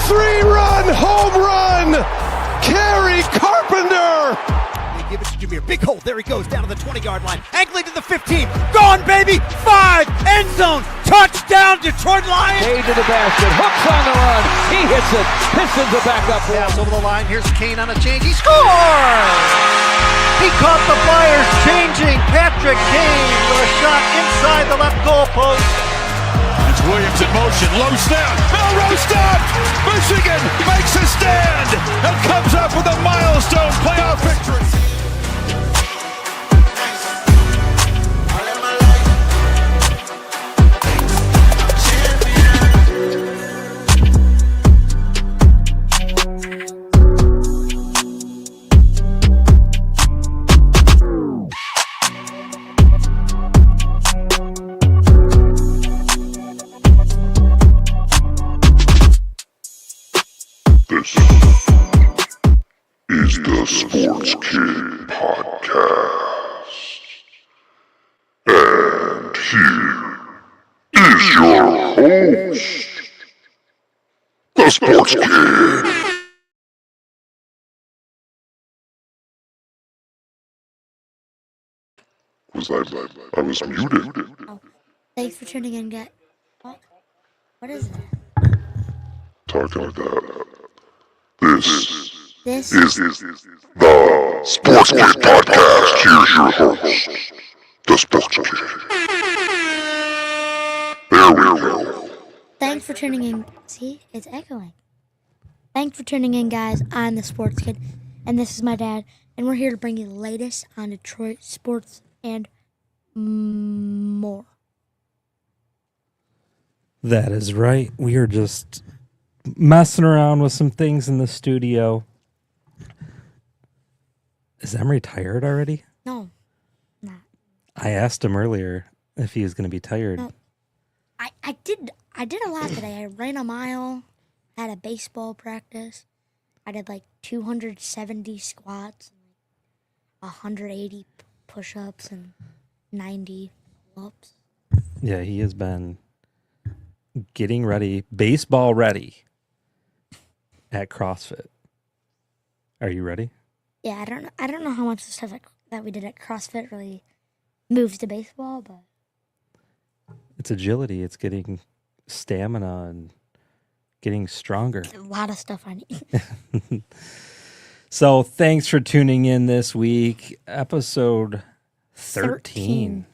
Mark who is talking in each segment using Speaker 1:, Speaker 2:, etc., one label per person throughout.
Speaker 1: 3-run home run! Kerry Carpenter!
Speaker 2: They give it to Jameer. Big hole. There he goes down to the 20-yard line. Angling to the 15. Gone, baby. 5. End zone. Touchdown, Detroit Lions.
Speaker 3: Cade to the basket. Hooks on the run. He hits it. Pistons are back up.
Speaker 2: Pass over the line. Here's Kane on a change. He scores! He caught the Flyers changing. Patrick Kane with a shot inside the left goal post.
Speaker 1: It's Williams in motion. Low snap. Melrose stopped! Michigan makes a stand and comes up with a milestone playoff victory.
Speaker 4: This is the Sports Kid Podcast. And here is your host, the Sports Kid. I was muted.
Speaker 5: Oh, thanks for tuning in, guys. What is that?
Speaker 4: Talking like that. This
Speaker 5: This
Speaker 4: is the Sports Kid Podcast. Here's your host, the Sports Kid. There we go.
Speaker 5: Thanks for tuning in. See, it's echoing. Thanks for tuning in, guys. I'm the Sports Kid, and this is my dad, and we're here to bring you the latest on Detroit sports and more.
Speaker 6: That is right. We are just messing around with some things in the studio. Is Emery tired already?
Speaker 5: No, not.
Speaker 6: I asked him earlier if he was going to be tired.
Speaker 5: No. I did a lot today. I ran a mile, had a baseball practice. I did like 270 squats, 180 push-ups, and 90 pull-ups.
Speaker 6: Yeah, he has been getting ready, baseball ready at CrossFit. Are you ready?
Speaker 5: Yeah, I don't know how much the stuff that we did at CrossFit really moves to baseball, but
Speaker 6: It's agility. It's getting stamina and getting stronger.
Speaker 5: a lot of stuff I need.
Speaker 6: So thanks for tuning in this week. Episode 13.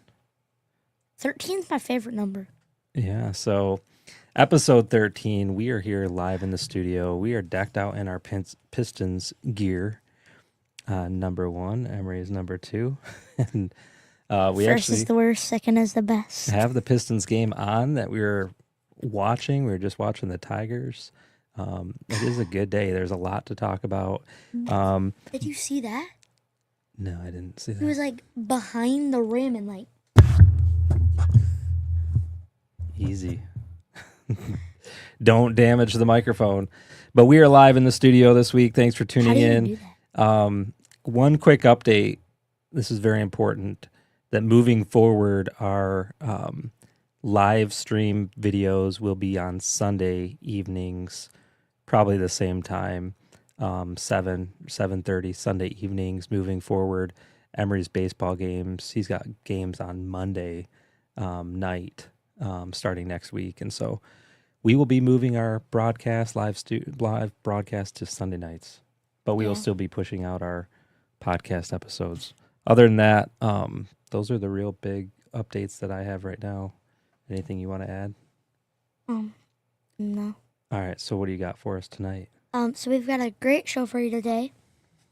Speaker 5: 13's my favorite number.
Speaker 6: Yeah, so episode 13, we are here live in the studio. We are decked out in our Pistons gear. Number one, Emery is number two. And we
Speaker 5: First
Speaker 6: actually
Speaker 5: is the worst, second is the best.
Speaker 6: have the Pistons game on that we were watching. We were just watching the Tigers. It is a good day. There's a lot to talk about.
Speaker 5: Did you see that?
Speaker 6: No, I didn't see
Speaker 5: He
Speaker 6: that.
Speaker 5: was like behind the rim and like,
Speaker 6: Easy. Don't damage the microphone. But we are live in the studio this week. Thanks for
Speaker 5: how
Speaker 6: tuning
Speaker 5: do you
Speaker 6: in.
Speaker 5: do that?
Speaker 6: One quick update. This is very important. That moving forward, our live stream videos will be on Sunday evenings, probably the same time, 7:30 Sunday evenings. Moving forward, Emery's baseball games. He's got games on Monday night, starting next week, and so we will be moving our broadcast live broadcast to Sunday nights, but we will still be pushing out our podcast episodes. Other than that, those are the real big updates that I have right now. Anything you want to add?
Speaker 5: No.
Speaker 6: All right, so what do you got for us tonight?
Speaker 5: So we've got a great show for you today,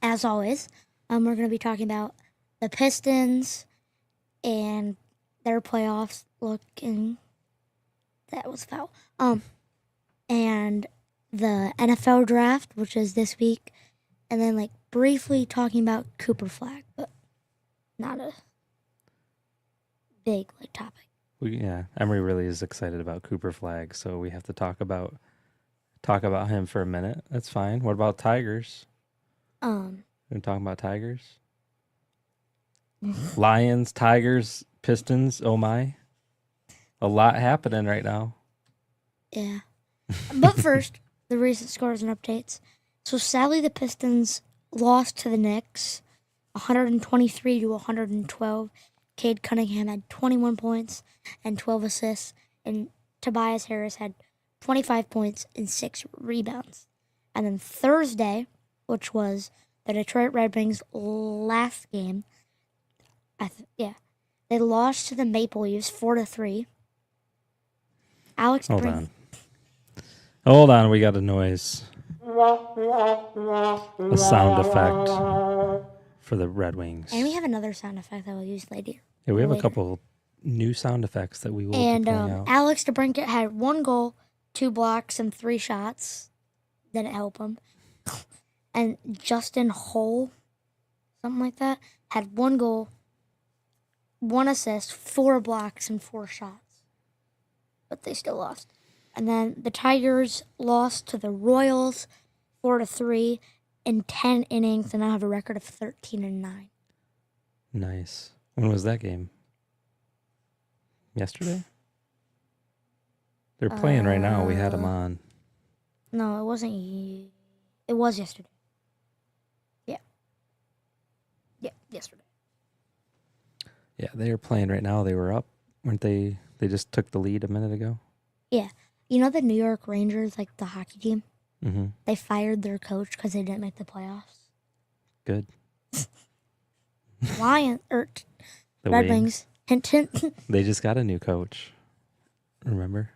Speaker 5: as always. We're going to be talking about the Pistons and their playoffs looking. That was foul. And the NFL draft, which is this week, and then like briefly talking about Cooper Flag, but not a big like topic.
Speaker 6: Yeah, Emery really is excited about Cooper Flag, so we have to talk about him for a minute. That's fine. What about Tigers? We're talking about Tigers, Lions, Tigers, Pistons. Oh my, a lot happening right now.
Speaker 5: Yeah. But first, the recent scores and updates. So sadly, the Pistons lost to the Knicks, 123 to 112. Cade Cunningham had 21 points and 12 assists, and Tobias Harris had 25 points and 6 rebounds. And then Thursday, which was the Detroit Red Wings' last game, they lost to the Maple Leafs 4-3.
Speaker 6: Hold on, we got a noise. A sound effect for the Red Wings.
Speaker 5: And we have another sound effect that we'll use later.
Speaker 6: Yeah, we have a couple new sound effects that we will be pulling out.
Speaker 5: Alex DeBrincat had 1 goal, 2 blocks, and 3 shots. Didn't help him. And Justin Hull, something like that, had 1 goal, 1 assist, 4 blocks, and 4 shots. But they still lost. And then the Tigers lost to the Royals 4-3 in 10 innings, and now have a record of 13-9.
Speaker 6: Nice. When was that game? Yesterday? They're playing right now. We had them on.
Speaker 5: No, it wasn't. It was yesterday. Yeah. Yeah, yesterday.
Speaker 6: Yeah, they are playing right now. They were up, weren't they? They just took the lead a minute ago.
Speaker 5: Yeah. You know the New York Rangers, like the hockey team?
Speaker 6: Mm-hmm.
Speaker 5: They fired their coach because they didn't make the playoffs.
Speaker 6: Good.
Speaker 5: Red Wings. Hint, hint.
Speaker 6: They just got a new coach. Remember?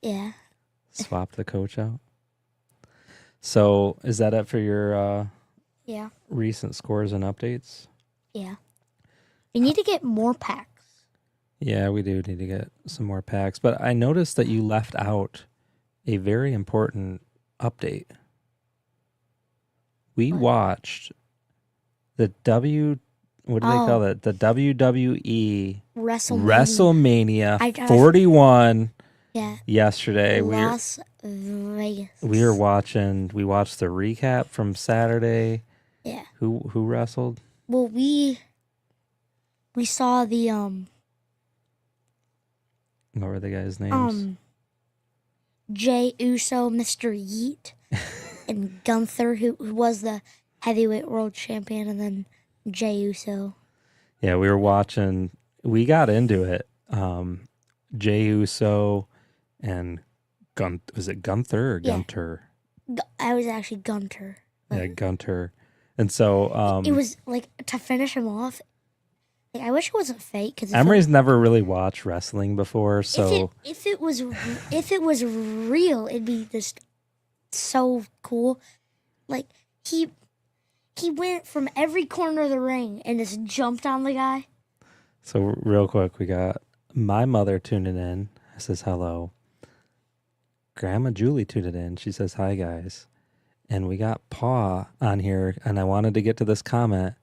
Speaker 5: Yeah.
Speaker 6: Swapped the coach out. So, is that it for your
Speaker 5: Yeah.
Speaker 6: recent scores and updates?
Speaker 5: Yeah. We need to get more packs.
Speaker 6: Yeah, we do need to get some more packs. But I noticed that you left out a very important update. We watched the what do they call it? The WWE WrestleMania 41 yesterday.
Speaker 5: Las Vegas.
Speaker 6: We watched the recap from Saturday.
Speaker 5: Yeah.
Speaker 6: Who wrestled?
Speaker 5: Well, we saw the
Speaker 6: What were the guys' names?
Speaker 5: Jay Uso, Mr. Yeet, and Gunther, who was the heavyweight world champion, and then Jay Uso.
Speaker 6: Yeah, we were watching. We got into it. Jay Uso and was it Gunther or Gunter?
Speaker 5: I was actually Gunter.
Speaker 6: Yeah, Gunter. And so
Speaker 5: it was like to finish him off. Like, I wish it wasn't fake because
Speaker 6: Emery's never really watched wrestling before, so
Speaker 5: if it was real, it'd be just so cool. Like he went from every corner of the ring and just jumped on the guy.
Speaker 6: So real quick, we got my mother tuning in. Says hello. Grandma Julie tuned in. She says hi, guys. And we got Paw on here, and I wanted to get to this comment.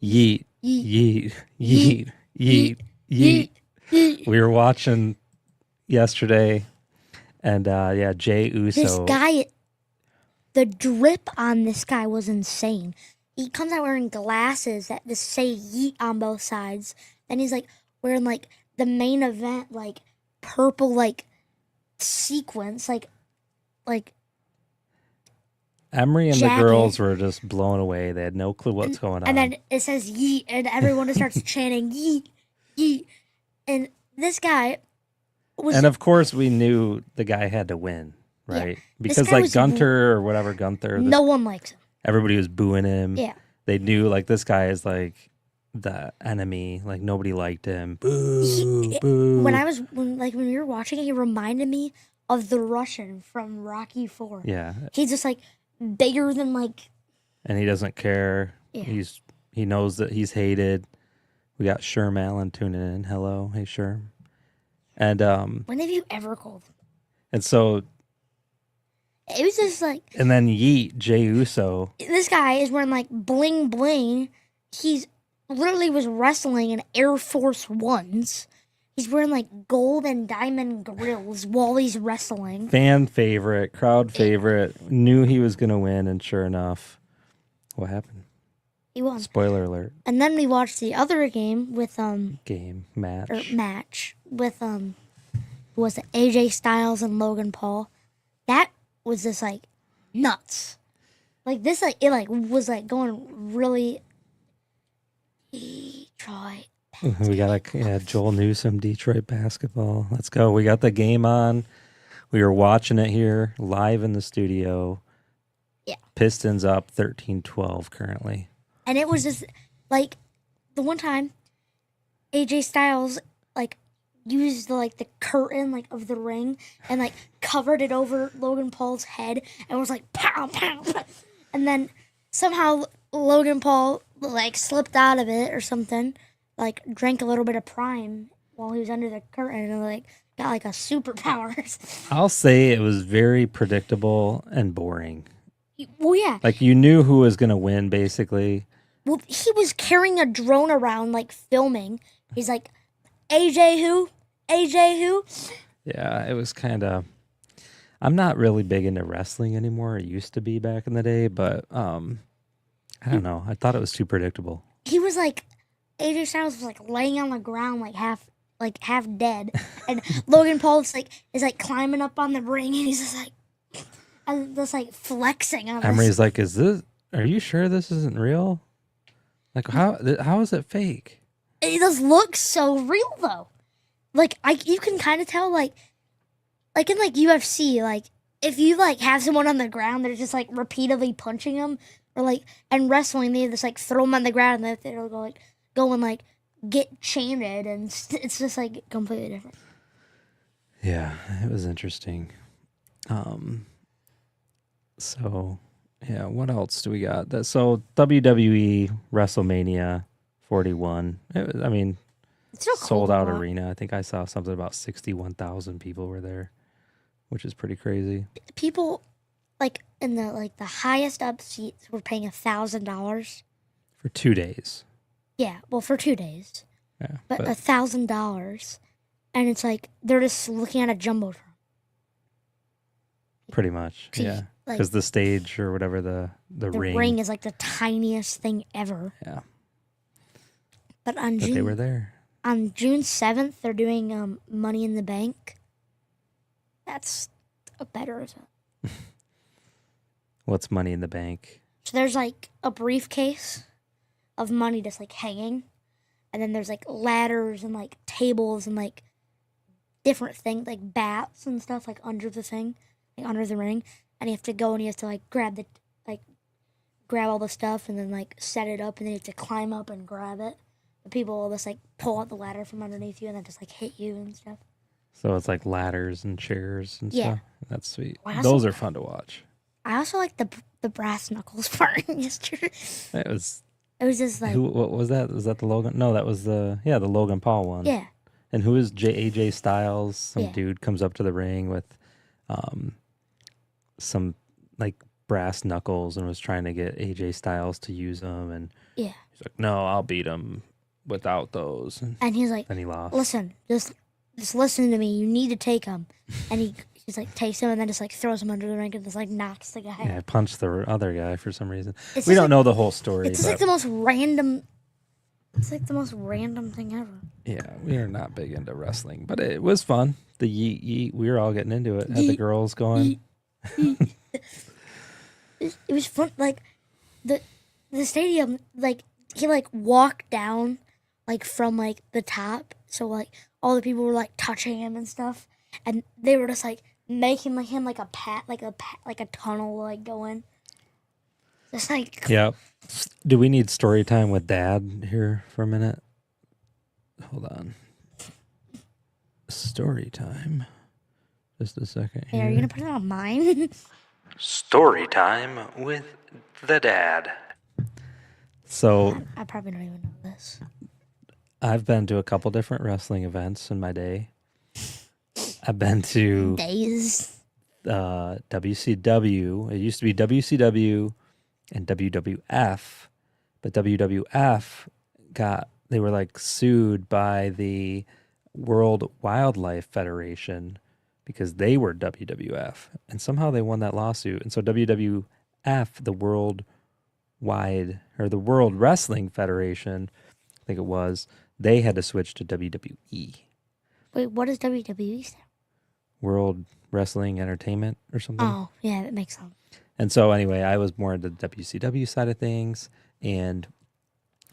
Speaker 6: Yeet, yeet, yeet, yeet, yeet. We were watching yesterday, and Jay Uso.
Speaker 5: This guy, the drip on this guy was insane. He comes out wearing glasses that just say yeet on both sides. Then he's like wearing like the main event, like purple, like sequence, like
Speaker 6: Emery and
Speaker 5: jacket.
Speaker 6: the girls were just blown away. They had no clue what's going on.
Speaker 5: And then it says yeet, and everyone just starts chanting yeet, yeet. And this guy was...
Speaker 6: And of course, we knew the guy had to win, right?
Speaker 5: Yeah.
Speaker 6: Because like Gunter or whatever, Gunther.
Speaker 5: No one likes him.
Speaker 6: Everybody was booing him.
Speaker 5: Yeah.
Speaker 6: They knew like this guy is like the enemy. Like nobody liked him. Boo, boo.
Speaker 5: When we were watching it, he reminded me of the Russian from Rocky IV.
Speaker 6: Yeah.
Speaker 5: He's just like bigger than like...
Speaker 6: And he doesn't care.
Speaker 5: Yeah.
Speaker 6: He knows that he's hated. We got Sherm Allen tuning in. Hello. Hey, Sherm. And
Speaker 5: when have you ever called him?
Speaker 6: And so
Speaker 5: it was just like...
Speaker 6: And then Yeet, Jay Uso.
Speaker 5: This guy is wearing like bling bling. He's literally was wrestling in Air Force Ones. He's wearing like gold and diamond grills while he's wrestling.
Speaker 6: Fan favorite, crowd favorite. Knew he was going to win, and sure enough, what happened?
Speaker 5: He won.
Speaker 6: Spoiler alert.
Speaker 5: And then we watched the other game with
Speaker 6: match
Speaker 5: with was it AJ Styles and Logan Paul. That was just like nuts. Like this, like it like was like going really. Detroit.
Speaker 6: We got Joel Newsom, Detroit basketball. Let's go. We got the game on. We were watching it here live in the studio.
Speaker 5: Yeah.
Speaker 6: Pistons up 13-12 currently.
Speaker 5: And it was just like the one time AJ Styles like used the curtain like of the ring and like covered it over Logan Paul's head and was like pow pow, pow. And then somehow Logan Paul like slipped out of it or something, like drank a little bit of Prime while he was under the curtain and like got like a superpowers.
Speaker 6: I'll say it was very predictable and boring.
Speaker 5: Well, yeah.
Speaker 6: Like you knew who was going to win basically.
Speaker 5: Well, he was carrying a drone around like filming. He's like, AJ who? AJ who?
Speaker 6: Yeah, it was kind of. I'm not really big into wrestling anymore. It used to be back in the day, but I don't know. I thought it was too predictable.
Speaker 5: He was like, AJ Styles was like laying on the ground like half dead, and Logan Paul is like climbing up on the ring, and he's just like flexing on.
Speaker 6: Emery's like, are you sure this isn't real? Like how is it fake?
Speaker 5: It just looks so real though. Like you can kind of tell like in like UFC, like if you like have someone on the ground, they're just like repeatedly punching them, or like and wrestling, they just like throw them on the ground and they'll go and like get chained, and it's just like completely different.
Speaker 6: Yeah, it was interesting. So yeah, what else do we got? So WWE WrestleMania 41. It was, I mean,
Speaker 5: It's so
Speaker 6: sold out
Speaker 5: cool.
Speaker 6: arena. I think I saw something about 61,000 people were there, which is pretty crazy.
Speaker 5: People like in the highest up seats were paying $1,000
Speaker 6: For 2 days.
Speaker 5: Yeah, well, for 2 days,
Speaker 6: Yeah,
Speaker 5: but $1,000, and it's like they're just looking at a jumbotron.
Speaker 6: pretty much.
Speaker 5: See,
Speaker 6: Yeah,
Speaker 5: like-
Speaker 6: because the stage or whatever the
Speaker 5: The
Speaker 6: ring.
Speaker 5: ring is like the tiniest thing ever.
Speaker 6: Yeah,
Speaker 5: But on
Speaker 6: but they were there.
Speaker 5: on June 7th, they're doing Money in the Bank. That's a better event.
Speaker 6: What's Money in the Bank?
Speaker 5: So there's like a briefcase of money just like hanging, and then there's like ladders and like tables and like different things like bats and stuff like under the thing, like under the ring, and you have to go and you have to like grab all the stuff and then like set it up, and then you have to climb up and grab it. The people will just like pull out the ladder from underneath you and then just like hit you and stuff.
Speaker 6: So it's like ladders and chairs and
Speaker 5: Yeah.
Speaker 6: stuff. That's sweet.
Speaker 5: Wow,
Speaker 6: Those
Speaker 5: so-
Speaker 6: are fun to watch.
Speaker 5: I also like the brass knuckles part yesterday.
Speaker 6: It was.
Speaker 5: It was just like
Speaker 6: What was that? Was that the Logan? No, that was the Logan Paul one.
Speaker 5: yeah.
Speaker 6: And who is AJ Styles? Some
Speaker 5: Yeah.
Speaker 6: dude comes up to the ring with some like brass knuckles and was trying to get AJ Styles to use them, and
Speaker 5: Yeah.
Speaker 6: he's like, "No, I'll beat him without those." And
Speaker 5: And he's like,
Speaker 6: then he lost.
Speaker 5: listen, just listen to me. You need to take him. And he's like takes him and then just like throws him under the ring and just like knocks the guy
Speaker 6: Yeah,
Speaker 5: out.
Speaker 6: punched the other guy for some reason.
Speaker 5: It's
Speaker 6: We
Speaker 5: just
Speaker 6: don't
Speaker 5: like-
Speaker 6: know the whole story.
Speaker 5: It's just like
Speaker 6: but
Speaker 5: the most random. It's like the most random thing ever.
Speaker 6: yeah, we are not big into wrestling, but it was fun. The yeet yeet, we were all getting into it. Had the
Speaker 5: Yeet,
Speaker 6: girls going.
Speaker 5: It was fun. Like the stadium. Like he like walked down like from like the top. So like all the people were like touching him and stuff, and they were just like making like him like a tunnel like going. Just like
Speaker 6: Yeah. Do we need story time with Dad here for a minute? Hold on. Story time. Just a second
Speaker 5: hey,
Speaker 6: here.
Speaker 5: are you gonna put it on mine?
Speaker 6: Story time with the Dad. So
Speaker 5: I probably don't even know this.
Speaker 6: I've been to a couple different wrestling events in my day. I've been to
Speaker 5: Days.
Speaker 6: WCW. It used to be WCW and WWF, but WWF they were like sued by the World Wildlife Federation because they were WWF, and somehow they won that lawsuit. And so WWF, the World Wrestling Federation, I think it was, they had to switch to WWE.
Speaker 5: Wait, what does WWE stand?
Speaker 6: World Wrestling Entertainment or something.
Speaker 5: Oh, yeah, that makes sense.
Speaker 6: And so anyway, I was more into the WCW side of things and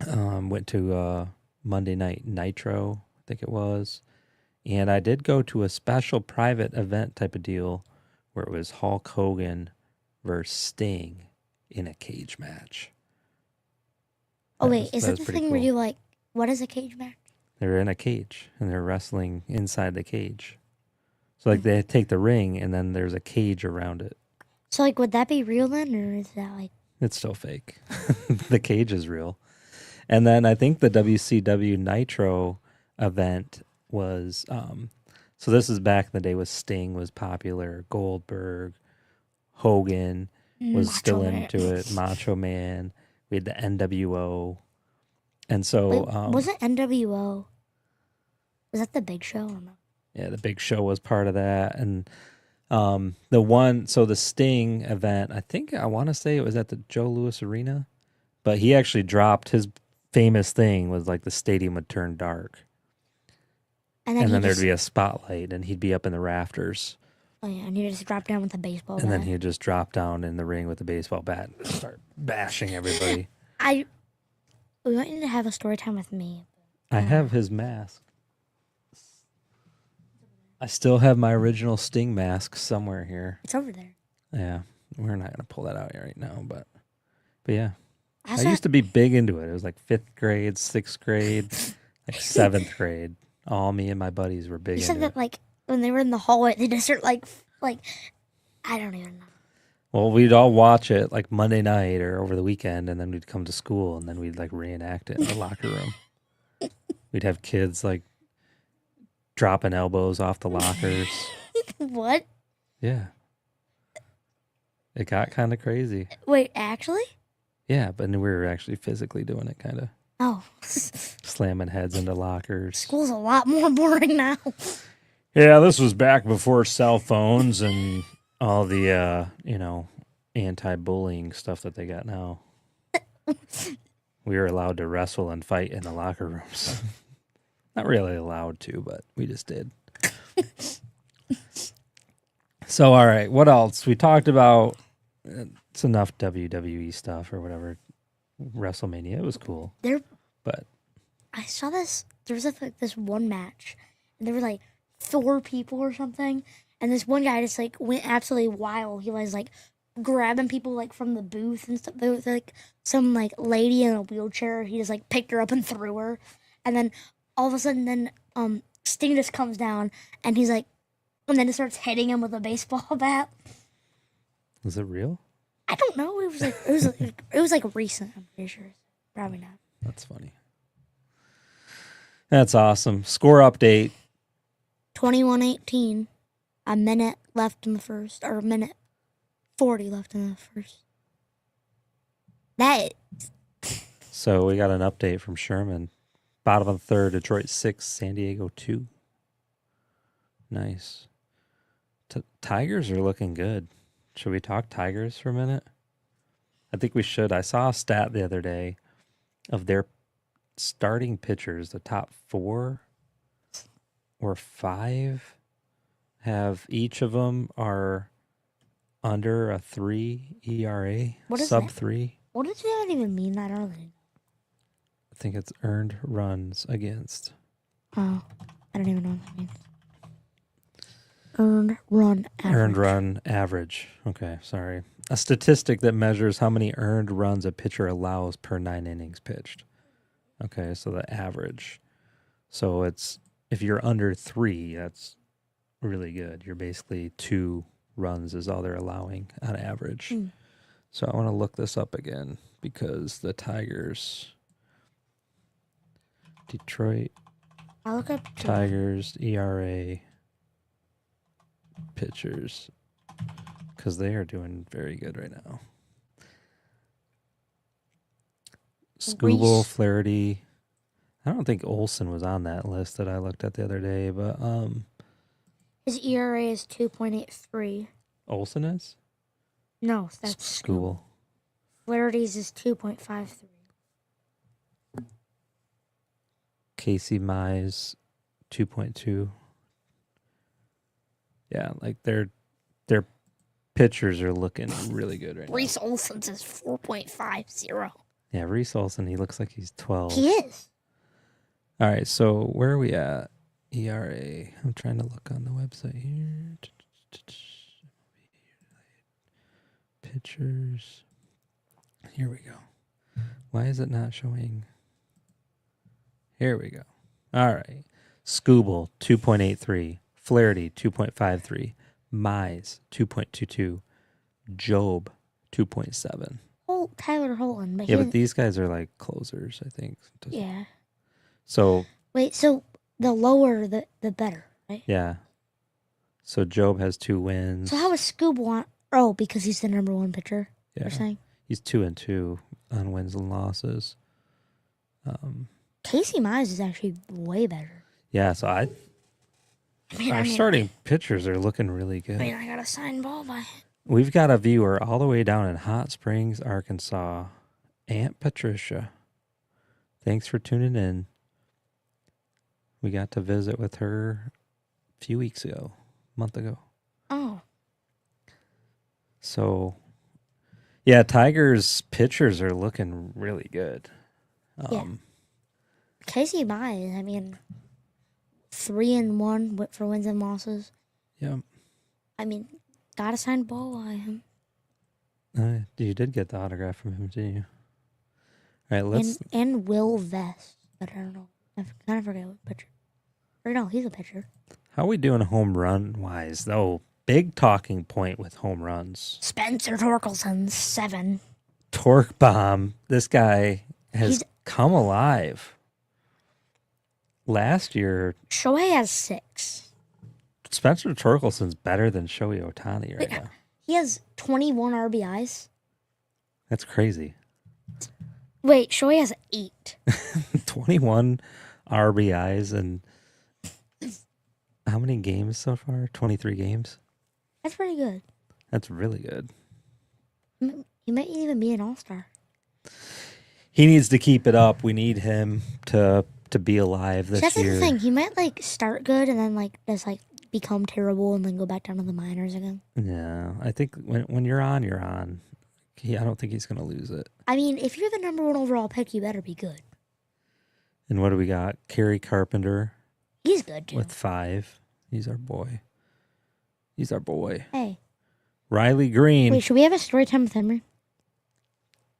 Speaker 6: went to Monday Night Nitro, I think it was. And I did go to a special private event type of deal where it was Hulk Hogan versus Sting in a cage match.
Speaker 5: Oh, wait, is
Speaker 6: that
Speaker 5: it
Speaker 6: was
Speaker 5: the
Speaker 6: pretty
Speaker 5: thing where
Speaker 6: cool.
Speaker 5: you, like, what is a cage match?
Speaker 6: They're in a cage and they're wrestling inside the cage. So like they take the ring and then there's a cage around it.
Speaker 5: So, like, would that be real then, or is that, like...
Speaker 6: It's still fake. The cage is real. And then I think the WCW Nitro event was, so this is back in the day when Sting was popular, Goldberg, Hogan was
Speaker 5: Macho
Speaker 6: still
Speaker 5: Man.
Speaker 6: into it, Macho Man. We had the NWO. And so,
Speaker 5: Wait, was it NWO? Was that the Big Show or no?
Speaker 6: yeah, the Big Show was part of that. And the Sting event, I want to say it was at the Joe Louis Arena, but he actually dropped his famous thing was like the stadium would turn dark.
Speaker 5: And
Speaker 6: And then there'd be a spotlight and he'd be up in the rafters.
Speaker 5: Oh, yeah, and he just dropped down with a baseball
Speaker 6: And then
Speaker 5: bat.
Speaker 6: he'd just drop down in the ring with the baseball bat and start bashing everybody.
Speaker 5: We want you to have a story time with me.
Speaker 6: I have his mask. I still have my original Sting mask somewhere here.
Speaker 5: It's over there.
Speaker 6: Yeah, we're not going to pull that out right now, but yeah. I
Speaker 5: Also,
Speaker 6: used to be big into it. It was like 5th grade, 6th grade, like 7th grade. All me and my buddies were big
Speaker 5: you said
Speaker 6: into
Speaker 5: that,
Speaker 6: it.
Speaker 5: like, when they were in the hallway, they just start, like, I don't even know.
Speaker 6: Well, we'd all watch it like Monday night or over the weekend, and then we'd come to school, and then we'd like reenact it in the locker room. We'd have kids like dropping elbows off the lockers.
Speaker 5: What?
Speaker 6: Yeah. It got kind of crazy.
Speaker 5: Wait, actually?
Speaker 6: Yeah, but we were actually physically doing it, kind of
Speaker 5: Oh.
Speaker 6: slamming heads into lockers.
Speaker 5: School's a lot more boring now.
Speaker 6: Yeah, this was back before cell phones and all the, anti-bullying stuff that they got now. We were allowed to wrestle and fight in the locker rooms. Not really allowed to, but we just did. So, all right, what else? We talked about, it's enough WWE stuff or whatever. WrestleMania, it was cool. But
Speaker 5: I saw this. There was this one match, and there were like 4 people or something, and this one guy just like went absolutely wild. He was like grabbing people like from the booth and stuff. There was like some like lady in a wheelchair. He just like picked her up and threw her, and then all of a sudden, then Sting just comes down, and he's like, and then it starts hitting him with a baseball bat.
Speaker 6: was it real?
Speaker 5: I don't know. It was like recent. I'm pretty sure. Probably not.
Speaker 6: That's funny. That's awesome. Score update.
Speaker 5: 21-18. A minute left in the first, or a minute 40 left in the first. That
Speaker 6: So we got an update from Sherman. Bottom of the third, Detroit 6, San Diego 2. Nice. Tigers are looking good. Should we talk Tigers for a minute? I think we should. I saw a stat the other day of their starting pitchers, the top 4 or 5 have each of them are under a 3 ERA,
Speaker 5: What is
Speaker 6: sub
Speaker 5: that?
Speaker 6: 3.
Speaker 5: what does that even mean? That early?
Speaker 6: I think it's earned runs against.
Speaker 5: Oh, I don't even know what that means. Earned run average.
Speaker 6: Earned run average. Okay, sorry. A statistic that measures how many earned runs a pitcher allows per 9 innings pitched. Okay, so the average. So it's if you're under 3, that's really good. You're basically 2 runs is all they're allowing on average. So I want to look this up again because the Tigers, Detroit
Speaker 5: I'll look up.
Speaker 6: Tigers ERA pitchers, because they are doing very good right now. Skubal, Flaherty. I don't think Olsen was on that list that I looked at the other day, but
Speaker 5: His ERA is 2.83.
Speaker 6: Olsen is?
Speaker 5: No, that's
Speaker 6: Skubal.
Speaker 5: Flaherty's is 2.53.
Speaker 6: Casey Mize, 2.2. Yeah, like their pitchers are looking really good right now.
Speaker 5: Reese Olson's is 4.50.
Speaker 6: Yeah, Reese Olson, he looks like he's 12.
Speaker 5: He is.
Speaker 6: All right, so where are we at? ERA. I'm trying to look on the website here. Pitchers. Here we go. Why is it not showing? Here we go. All right. Scooble, 2.83. Flaherty, 2.53. Mize, 2.22. Job, 2.7.
Speaker 5: Oh, Tyler Holland. But
Speaker 6: Yeah, but these guys are like closers, I think.
Speaker 5: Yeah.
Speaker 6: So,
Speaker 5: Wait, so the lower, the better, right?
Speaker 6: yeah. So Job has 2 wins.
Speaker 5: So how is Scoob want? Oh, because he's the number 1 pitcher.
Speaker 6: Yeah.
Speaker 5: You're saying
Speaker 6: He's 2-2 on wins and losses.
Speaker 5: Casey Mize is actually way better.
Speaker 6: Yeah, so our starting pitchers are looking really good.
Speaker 5: I got a signed ball by him.
Speaker 6: We've got a viewer all the way down in Hot Springs, Arkansas. Aunt Patricia. Thanks for tuning in. We got to visit with her a few weeks ago, a month ago.
Speaker 5: Oh.
Speaker 6: So, yeah, Tigers pitchers are looking really good.
Speaker 5: Yeah. Casey Mize, I mean, 3-1 for wins and losses.
Speaker 6: Yeah.
Speaker 5: I mean, got a signed ball by him.
Speaker 6: You did get the autograph from him, didn't you? All right, let's...
Speaker 5: And Will Vest, but I don't know. I kind of forget what pitcher. Or no, he's a pitcher.
Speaker 6: How are we doing home run-wise, though? Big talking point with home runs.
Speaker 5: Spencer Torkelson, 7.
Speaker 6: Torque bomb. This guy has come alive. Last year,
Speaker 5: Shohei has 6.
Speaker 6: Spencer Torkelson's better than Shohei Ohtani right now.
Speaker 5: He has 21 RBIs.
Speaker 6: That's crazy.
Speaker 5: Wait, Shohei has 8.
Speaker 6: 21 RBIs and how many games so far? 23 games?
Speaker 5: That's pretty good.
Speaker 6: That's really good.
Speaker 5: He might even be an all-star.
Speaker 6: He needs to keep it up. We need him to be alive this
Speaker 5: That's
Speaker 6: year.
Speaker 5: the thing. He might start good and then just become terrible and then go back down to the minors again.
Speaker 6: Yeah, I think when you're on, you're on. I don't think he's going to lose it.
Speaker 5: I mean, if you're the number 1 overall pick, you better be good.
Speaker 6: And what do we got? Kerry Carpenter.
Speaker 5: He's good too.
Speaker 6: With 5. He's our boy.
Speaker 5: Hey.
Speaker 6: Riley Green.
Speaker 5: Wait, should we have a story time with Henry?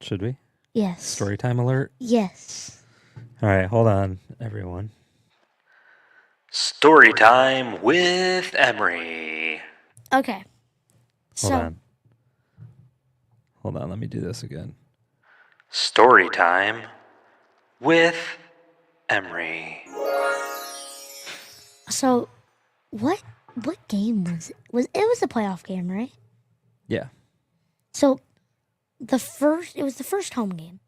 Speaker 6: Should we?
Speaker 5: Yes.
Speaker 6: Story time alert?
Speaker 5: Yes.
Speaker 6: All right, hold on, everyone. Story time with Emery.
Speaker 5: Okay.
Speaker 6: Hold on, let me do this again. Story time with Emery.
Speaker 5: So, what game was it? It was a playoff game, right?
Speaker 6: Yeah.
Speaker 5: So, it was the first home game.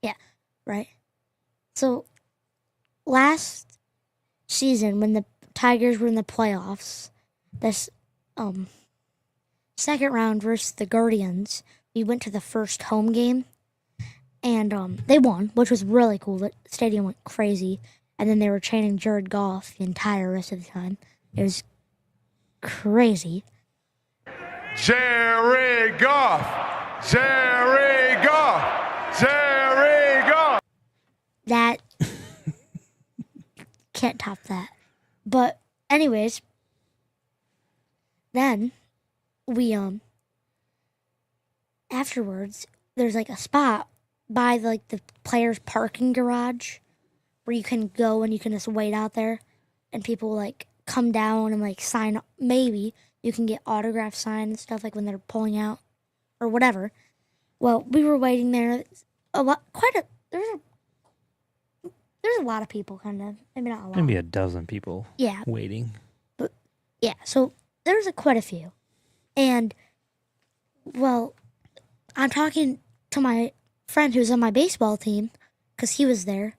Speaker 5: Yeah, right? So, last season when the Tigers were in the playoffs, this second round versus the Guardians, we went to the first home game, and they won, which was really cool. The stadium went crazy, and then they were chanting Jared Goff the entire rest of the time. It was crazy.
Speaker 1: Jerry Goff! Jerry Goff! Jerry Goff!
Speaker 5: That can't top that. But anyways, then we afterwards there's a spot by the players' parking garage where you can go and you can just wait out there and people come down and sign. Maybe you can get autograph signed and stuff when they're pulling out or whatever. Well, we were waiting there. There's a lot of people, kind of. Maybe not a lot.
Speaker 6: Maybe a dozen people.
Speaker 5: Yeah.
Speaker 6: Waiting.
Speaker 5: But yeah, so there's quite a few. And well, I'm talking to my friend who's on my baseball team because he was there.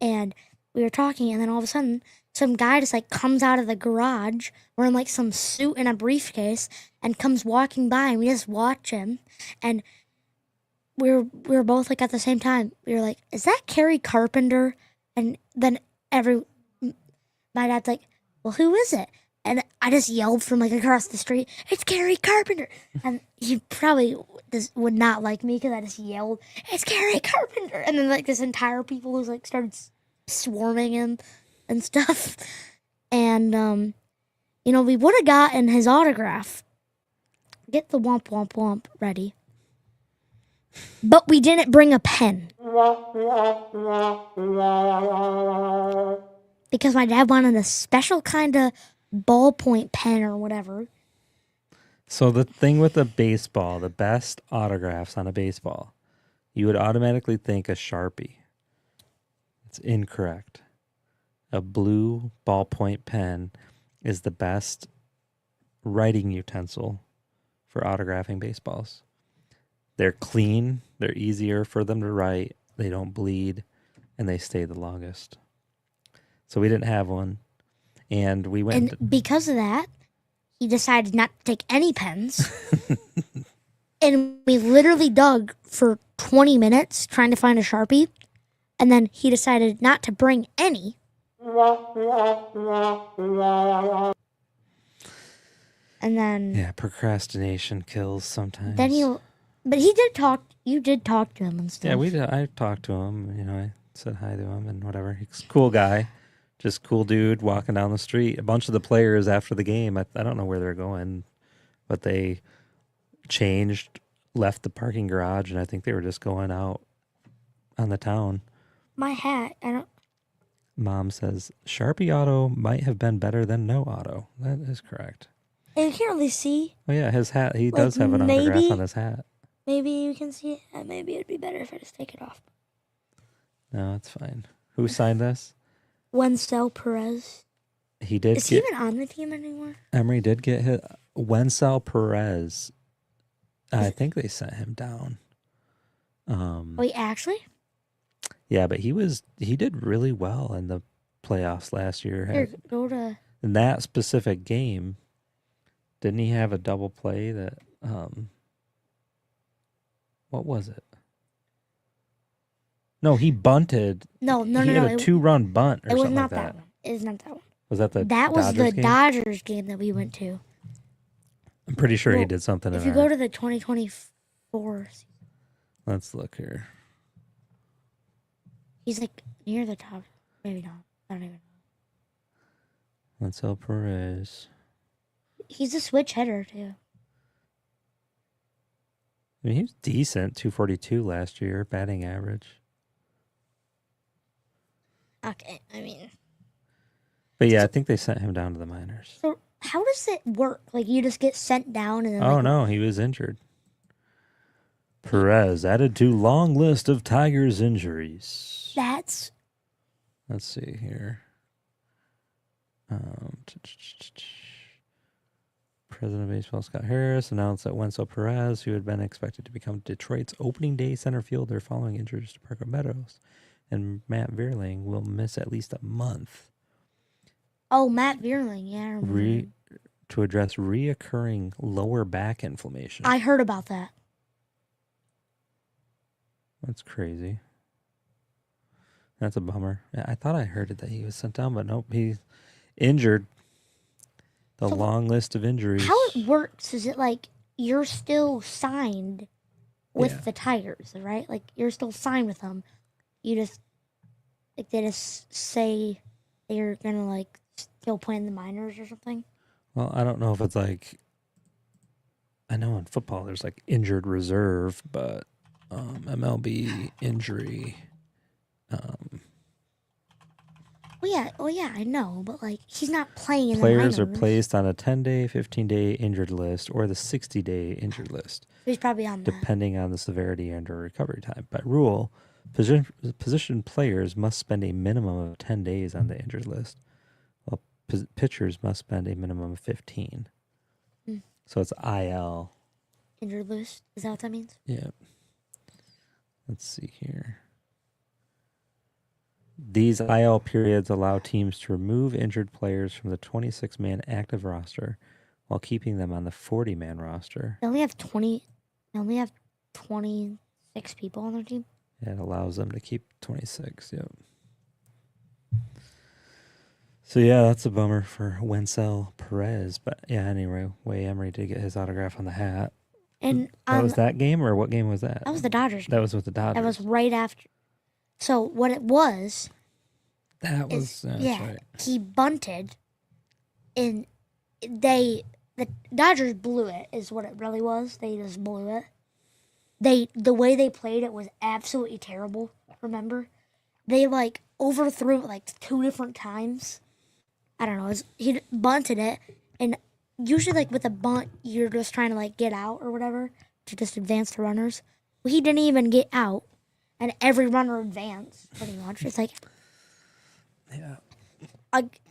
Speaker 5: And we were talking, and then all of a sudden, some guy just comes out of the garage wearing some suit and a briefcase and comes walking by, and we just watch him. And we were both at the same time. We were like, "Is that Kerry Carpenter?" And then my dad's like, "Well, who is it?" And I just yelled from like across the street, "It's Gary Carpenter!" And he probably would not like me because I just yelled, "It's Gary Carpenter!" And then like this entire people was like started swarming him and stuff. And we would have gotten his autograph. Get the womp womp womp ready. But we didn't bring a pen. Because my dad wanted a special kind of ballpoint pen or whatever.
Speaker 6: So the thing with a baseball, the best autographs on a baseball, you would automatically think a Sharpie. It's incorrect. A blue ballpoint pen is the best writing utensil for autographing baseballs. They're clean, they're easier for them to write, they don't bleed, and they stay the longest. So we didn't have one. And we went.
Speaker 5: And because of that, he decided not to take any pens. And we literally dug for 20 minutes trying to find a Sharpie. And then he decided not to bring any. And then.
Speaker 6: Yeah, procrastination kills sometimes.
Speaker 5: But he did talk. You did talk to him and stuff.
Speaker 6: Yeah, we did. I talked to him. I said hi to him and whatever. He's a cool guy. Just cool dude walking down the street. A bunch of the players after the game, I don't know where they're going, but they changed, left the parking garage, and I think they were just going out on the town.
Speaker 5: My hat,
Speaker 6: Mom says, Sharpie auto might have been better than no auto. That is correct.
Speaker 5: And you can't really see.
Speaker 6: Oh, yeah, his hat. He does have an autograph on his hat.
Speaker 5: Maybe you can see it. Maybe it'd be better if I just take it off.
Speaker 6: No, it's fine. Who signed this?
Speaker 5: Wenzel Perez.
Speaker 6: He did.
Speaker 5: Is he even on the team anymore?
Speaker 6: Emery did get hit. Wenzel Perez. I think they sent him down.
Speaker 5: Wait, actually?
Speaker 6: Yeah, but he did really well in the playoffs last year.
Speaker 5: Here, go to.
Speaker 6: In that specific game, didn't he have a double play that? What was it? No, he bunted.
Speaker 5: No.
Speaker 6: He had a 2-run bunt or
Speaker 5: it was
Speaker 6: something
Speaker 5: not
Speaker 6: like
Speaker 5: that one. It was not that one.
Speaker 6: Was that the
Speaker 5: That was
Speaker 6: Dodgers
Speaker 5: the
Speaker 6: game?
Speaker 5: Dodgers game that we went to.
Speaker 6: I'm pretty sure he
Speaker 5: Well,
Speaker 6: did something.
Speaker 5: If you go to the 2024 season,
Speaker 6: let's look here.
Speaker 5: he's like near the top. Maybe not. I don't even know.
Speaker 6: Wenzel Perez.
Speaker 5: He's a switch hitter, too.
Speaker 6: I mean, he was decent, 242 last year, batting average.
Speaker 5: Okay, I mean.
Speaker 6: But yeah, I think they sent him down to the minors.
Speaker 5: So how does it work? Like, you just get sent down and then.
Speaker 6: Oh, no, he was injured. Perez added to long list of Tigers injuries.
Speaker 5: That's.
Speaker 6: Let's see here. President of Baseball Scott Harris announced that Wenzel Perez, who had been expected to become Detroit's opening day center fielder following injuries to Parker Meadows and Matt Vierling, will miss at least a month.
Speaker 5: Oh, Matt Vierling, yeah. I remember.
Speaker 6: To address reoccurring lower back inflammation.
Speaker 5: I heard about that.
Speaker 6: That's crazy. That's a bummer. I thought I heard it that he was sent down, but nope, he's injured. The long list of injuries.
Speaker 5: How it works is it like you're still signed with the Tigers, right? Like you're still signed with them. You just like they just say they're gonna like still play in the minors or something.
Speaker 6: Well, I don't know if it's like. I know in football there's like injured reserve, but MLB injury.
Speaker 5: Well, yeah, I know, but like he's not playing in
Speaker 6: Players
Speaker 5: the
Speaker 6: are
Speaker 5: minors.
Speaker 6: placed on a 10-day, 15-day injured list or the 60-day injured list,
Speaker 5: So he's probably on that.
Speaker 6: depending on the severity and or recovery time. By rule, position players must spend a minimum of 10 days on the injured list, while pitchers must spend a minimum of 15. So it's IL.
Speaker 5: Injured list. Is that what that means?
Speaker 6: Yeah. Let's see here. These IL periods allow teams to remove injured players from the 26-man active roster while keeping them on the 40-man roster.
Speaker 5: They only have 20. They only have 26 people on their team.
Speaker 6: It allows them to keep 26. Yep. So yeah, that's a bummer for Wenzel Perez. But yeah, anyway, Emery did get his autograph on the hat.
Speaker 5: And
Speaker 6: That was that game, or what game was that?
Speaker 5: that was the Dodgers.
Speaker 6: That was with the Dodgers.
Speaker 5: That was right after. So what it was?
Speaker 6: That was that's
Speaker 5: yeah.
Speaker 6: right.
Speaker 5: He bunted, and the Dodgers blew it. Is what it really was. They just blew it. The way they played it was absolutely terrible. Remember, they like overthrew it like 2 different times. I don't know. He bunted it, and usually like with a bunt, you're just trying to like get out or whatever to just advance the runners. Well, he didn't even get out, and every runner advanced pretty much. It's like,
Speaker 6: yeah,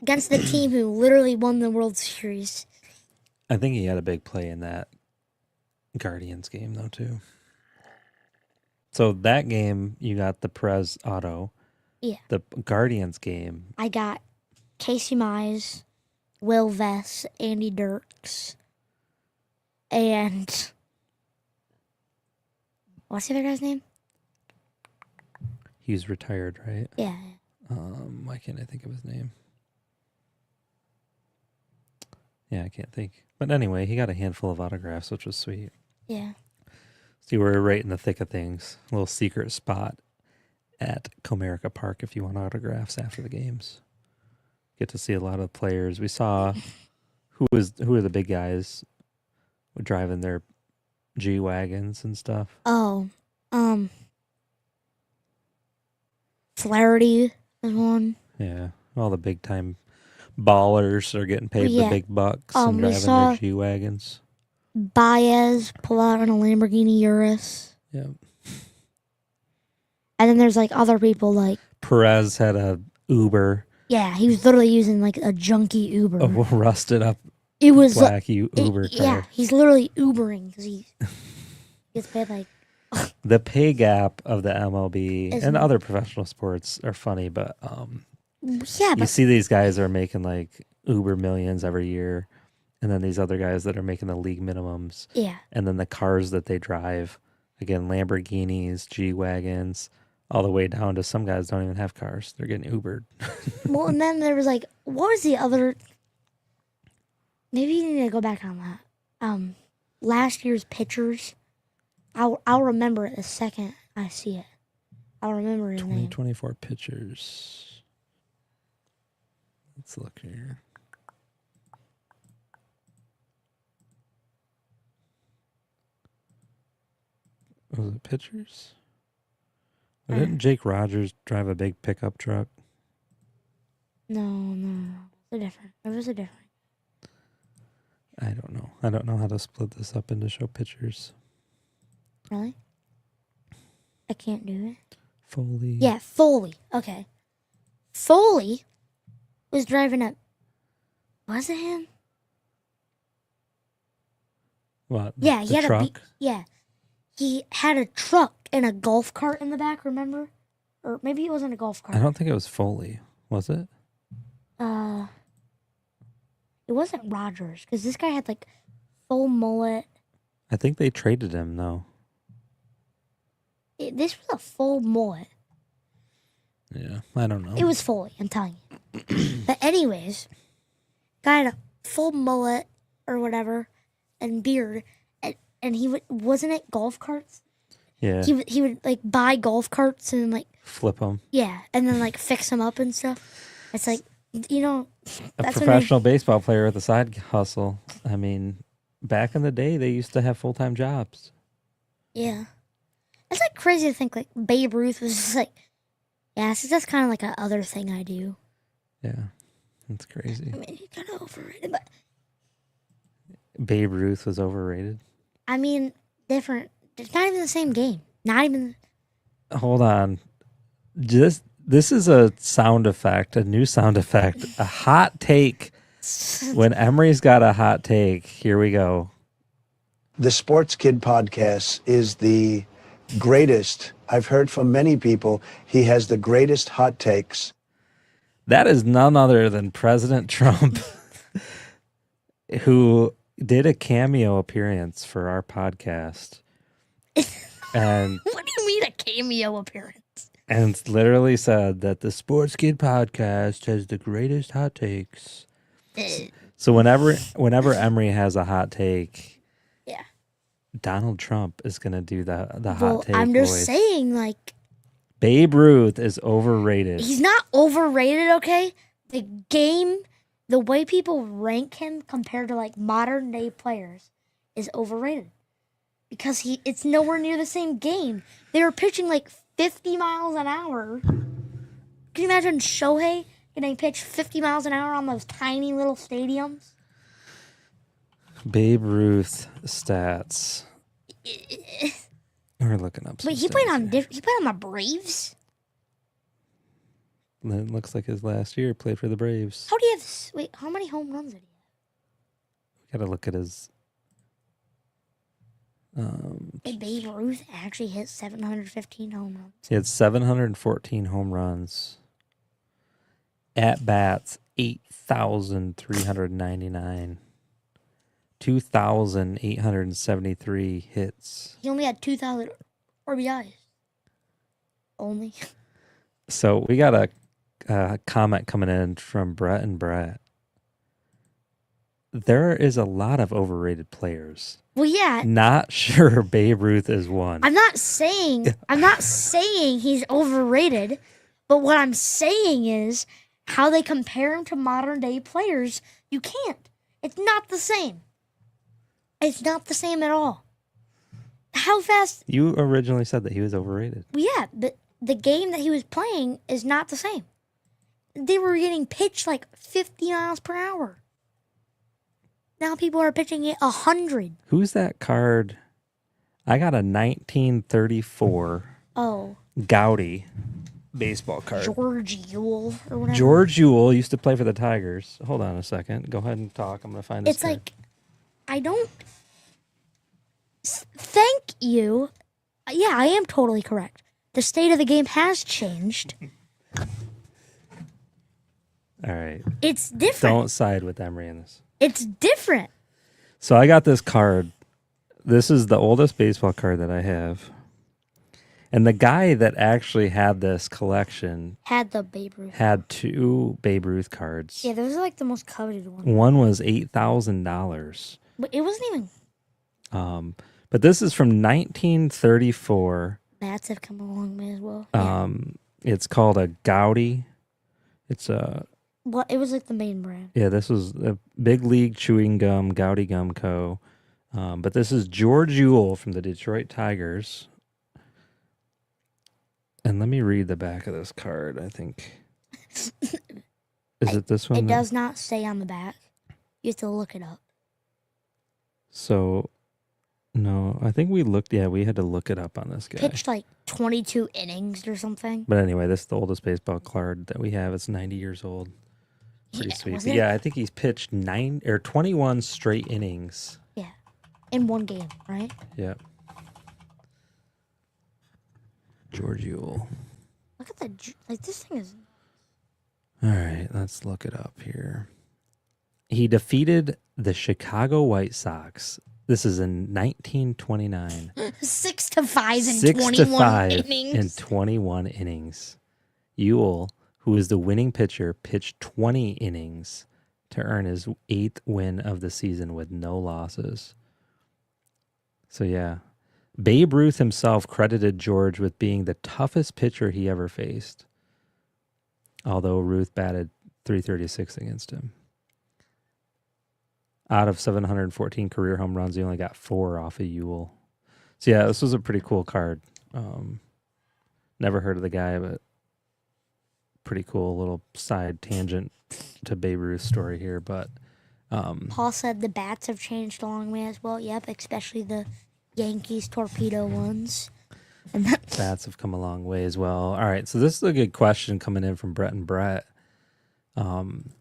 Speaker 5: against the team who literally won the World Series.
Speaker 6: I think he had a big play in that Guardians game though too. So that game, you got the Perez auto.
Speaker 5: Yeah.
Speaker 6: The Guardians game,
Speaker 5: I got Casey Mize, Will Vess, Andy Dirks, and what's the other guy's name?
Speaker 6: he's retired, right?
Speaker 5: Yeah.
Speaker 6: Why can't I think of his name? Yeah, I can't think. But anyway, he got a handful of autographs, which was sweet.
Speaker 5: Yeah.
Speaker 6: See, we're right in the thick of things. A little secret spot at Comerica Park if you want autographs after the games. Get to see a lot of the players. We saw who are the big guys driving their G-Wagons and stuff.
Speaker 5: Oh, Flaherty is one.
Speaker 6: Yeah, all the big time ballers are getting paid the big bucks and
Speaker 5: we
Speaker 6: driving
Speaker 5: saw
Speaker 6: their G-Wagons.
Speaker 5: Baez pull out in a Lamborghini Urus.
Speaker 6: Yeah.
Speaker 5: And then there's like other people like
Speaker 6: Perez had a Uber,
Speaker 5: yeah, he was literally using like a junky Uber.
Speaker 6: a rusted up
Speaker 5: It was
Speaker 6: black Uber car.
Speaker 5: yeah, he's literally Ubering because he gets paid like
Speaker 6: The pay gap of the MLB
Speaker 5: Isn't
Speaker 6: and
Speaker 5: it?
Speaker 6: other professional sports are funny, but
Speaker 5: yeah,
Speaker 6: you
Speaker 5: but
Speaker 6: see these guys are making like Uber millions every year, and then these other guys that are making the league minimums,
Speaker 5: yeah,
Speaker 6: and then the cars that they drive, again, Lamborghinis, G-Wagons, all the way down to some guys don't even have cars. They're getting Ubered.
Speaker 5: well, and then there was like what was the other? Maybe you need to go back on that. Last year's pitchers. I'll remember it the second I see it. I'll remember his name.
Speaker 6: 2024 pitchers. Let's look here. Was it pitchers? Or didn't Jake Rogers drive a big pickup truck?
Speaker 5: No. It was a different.
Speaker 6: I don't know. I don't know how to split this up into show pictures.
Speaker 5: Really? I can't do it.
Speaker 6: Foley.
Speaker 5: Yeah, Foley. Okay. Foley was driving a. Was it him?
Speaker 6: What?
Speaker 5: Yeah, he
Speaker 6: the
Speaker 5: had
Speaker 6: truck?
Speaker 5: yeah. He had a truck and a golf cart in the back, remember? Or maybe it wasn't a golf cart.
Speaker 6: I don't think it was Foley. Was it?
Speaker 5: It wasn't Rogers, because this guy had like full mullet.
Speaker 6: I think they traded him, though.
Speaker 5: This was a full mullet.
Speaker 6: Yeah, I don't know.
Speaker 5: It was Foley, I'm telling you. But anyways, guy had a full mullet or whatever and beard, and he wasn't it golf carts?
Speaker 6: Yeah.
Speaker 5: He would like buy golf carts and like
Speaker 6: Flip them.
Speaker 5: yeah, and then like fix them up and stuff. It's like
Speaker 6: A
Speaker 5: that's
Speaker 6: professional baseball player with a side hustle. I mean, back in the day, they used to have full-time jobs.
Speaker 5: yeah. It's like crazy to think like Babe Ruth was just like, yeah, so that's kind of like a other thing I do.
Speaker 6: Yeah, that's crazy.
Speaker 5: I mean, he's kind of overrated, but
Speaker 6: Babe Ruth was overrated.
Speaker 5: I mean, different. It's not even the same game. Not even.
Speaker 6: Hold on. This is a sound effect, a new sound effect, a hot take. When Emery's got a hot take, here we go.
Speaker 7: The Sports Kid podcast is the greatest. I've heard from many people. He has the greatest hot takes.
Speaker 6: That is none other than President Trump, who did a cameo appearance for our podcast. And
Speaker 5: What do you mean a cameo appearance?
Speaker 6: And it's literally said that the Sports Kid podcast has the greatest hot takes. So whenever Emery has a hot take,
Speaker 5: Yeah.
Speaker 6: Donald Trump is gonna do the
Speaker 5: Well,
Speaker 6: hot take
Speaker 5: I'm just
Speaker 6: voice.
Speaker 5: saying, like,
Speaker 6: Babe Ruth is overrated.
Speaker 5: he's not overrated, okay? The game, the way people rank him compared to like modern day players is overrated. Because it's nowhere near the same game. They were pitching like 50 miles an hour. Can you imagine Shohei getting pitched 50 miles an hour on those tiny little stadiums?
Speaker 6: Babe Ruth stats. We're looking up.
Speaker 5: Wait, he played on the Braves?
Speaker 6: It looks like his last year played for the Braves.
Speaker 5: How do you have? Wait, how many home runs did he have?
Speaker 6: Gotta look at his.
Speaker 5: Did Babe Ruth actually hit 715 home runs?
Speaker 6: He had 714 home runs. At bats, 8,399. 2,873 hits.
Speaker 5: He only had 2,000 RBIs. Only.
Speaker 6: So we got a comment coming in from Brett and Brett. There is a lot of overrated players.
Speaker 5: Well, yeah.
Speaker 6: Not sure Babe Ruth is one.
Speaker 5: I'm not saying he's overrated, but what I'm saying is how they compare him to modern day players. You can't. It's not the same. It's not the same at all. How fast?
Speaker 6: You originally said that he was overrated.
Speaker 5: Well, yeah, but the game that he was playing is not the same. They were getting pitched like 50 miles per hour. Now people are pitching it 100.
Speaker 6: Who's that card? I got a 1934 Gaudy baseball card.
Speaker 5: George Yule or whatever.
Speaker 6: George Yule used to play for the Tigers. Hold on a second. Go ahead and talk. I'm going to find this
Speaker 5: It's
Speaker 6: card.
Speaker 5: like, I don't. Thank you. Yeah, I am totally correct. The state of the game has changed.
Speaker 6: All right.
Speaker 5: It's different.
Speaker 6: Don't side with Emery in this.
Speaker 5: It's different.
Speaker 6: So I got this card. This is the oldest baseball card that I have. And the guy that actually had this collection
Speaker 5: Had the Babe Ruth.
Speaker 6: had two Babe Ruth cards.
Speaker 5: Yeah, those are like the most coveted ones.
Speaker 6: One was $8,000.
Speaker 5: But it wasn't even.
Speaker 6: But this is from 1934.
Speaker 5: Bats have come a long way as well.
Speaker 6: It's called a Gaudy. It's a
Speaker 5: Well, it was like the main brand.
Speaker 6: Yeah, this was a Big League Chewing Gum, Gaudy Gum Co. But this is George Yule from the Detroit Tigers. And let me read the back of this card, I think. Is it this one?
Speaker 5: It does not say on the back. You have to look it up.
Speaker 6: So, no, I think we had to look it up on this guy.
Speaker 5: Pitched like 22 innings or something.
Speaker 6: But anyway, this is the oldest baseball card that we have. It's 90 years old. Pretty sweet.
Speaker 5: was
Speaker 6: But
Speaker 5: it?
Speaker 6: yeah, I think he's pitched 21 straight innings.
Speaker 5: Yeah. In one game, right?
Speaker 6: Yep. George Yule.
Speaker 5: Look at this thing is.
Speaker 6: All right, let's look it up here. He defeated the Chicago White Sox. This is in 1929.
Speaker 5: 6-5 in
Speaker 6: 6-5
Speaker 5: innings.
Speaker 6: in 21 innings. Yule, who is the winning pitcher, pitched 20 innings to earn his 8th win of the season with no losses. So yeah, Babe Ruth himself credited George with being the toughest pitcher he ever faced, although Ruth batted .336 against him. Out of 714 career home runs, he only got 4 off of Yule. So yeah, this was a pretty cool card. Never heard of the guy, but pretty cool little side tangent to Babe Ruth's story here. But
Speaker 5: Paul said the bats have changed a long way as well. Yep, especially the Yankees torpedo ones. And
Speaker 6: bats have come a long way as well. All right, so this is a good question coming in from Brett and Brett.
Speaker 5: One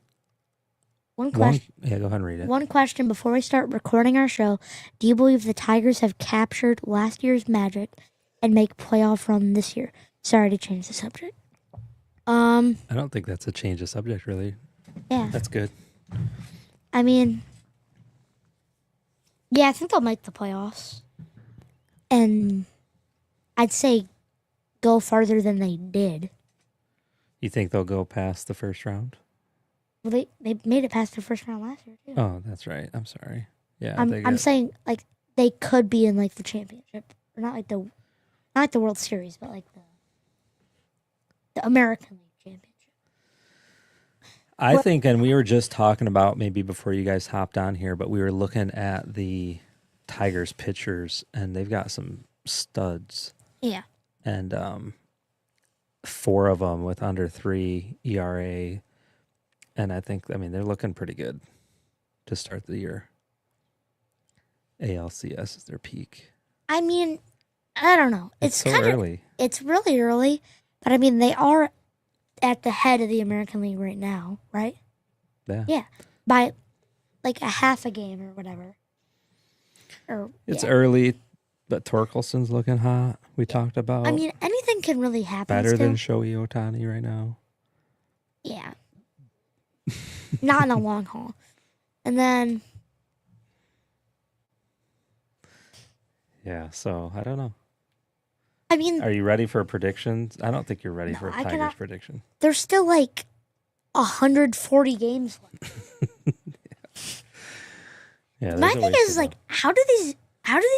Speaker 5: question.
Speaker 6: Yeah, go ahead and read it.
Speaker 5: One question before we start recording our show. Do you believe the Tigers have captured last year's magic and make playoff run this year? Sorry to change the subject.
Speaker 6: I don't think that's a change of subject, really.
Speaker 5: Yeah.
Speaker 6: That's good.
Speaker 5: I mean, yeah, I think they'll make the playoffs. And I'd say go farther than they did.
Speaker 6: You think they'll go past the first round?
Speaker 5: Well, they made it past the first round last year too.
Speaker 6: Oh, that's right. I'm sorry. Yeah,
Speaker 5: I'm saying like they could be in like the championship, or not like the World Series, but like the American League championship.
Speaker 6: I think, and we were just talking about maybe before you guys hopped on here, but we were looking at the Tigers pitchers, and they've got some studs.
Speaker 5: Yeah.
Speaker 6: And 4 of them with under 3 ERA. And I mean, they're looking pretty good to start the year. ALCS is their peak.
Speaker 5: I mean, I don't know.
Speaker 6: It's so
Speaker 5: kinda
Speaker 6: early.
Speaker 5: It's really early, but I mean, they are at the head of the American League right now, right?
Speaker 6: Yeah.
Speaker 5: Yeah, by like a half a game or whatever.
Speaker 6: It's early, but Torkelson's looking hot. We talked about.
Speaker 5: I mean, anything can really happen.
Speaker 6: Better
Speaker 5: still.
Speaker 6: than Shohei Ohtani right now.
Speaker 5: Yeah. Not in the long haul. And then.
Speaker 6: Yeah, so I don't know.
Speaker 5: I mean,
Speaker 6: Are you ready for predictions? I don't think you're ready for a
Speaker 5: I
Speaker 6: Tigers
Speaker 5: cannot-
Speaker 6: prediction.
Speaker 5: there's still like 140 games left.
Speaker 6: Yeah.
Speaker 5: My
Speaker 6: there's a
Speaker 5: thing
Speaker 6: ways
Speaker 5: is
Speaker 6: to
Speaker 5: like,
Speaker 6: go.
Speaker 5: how do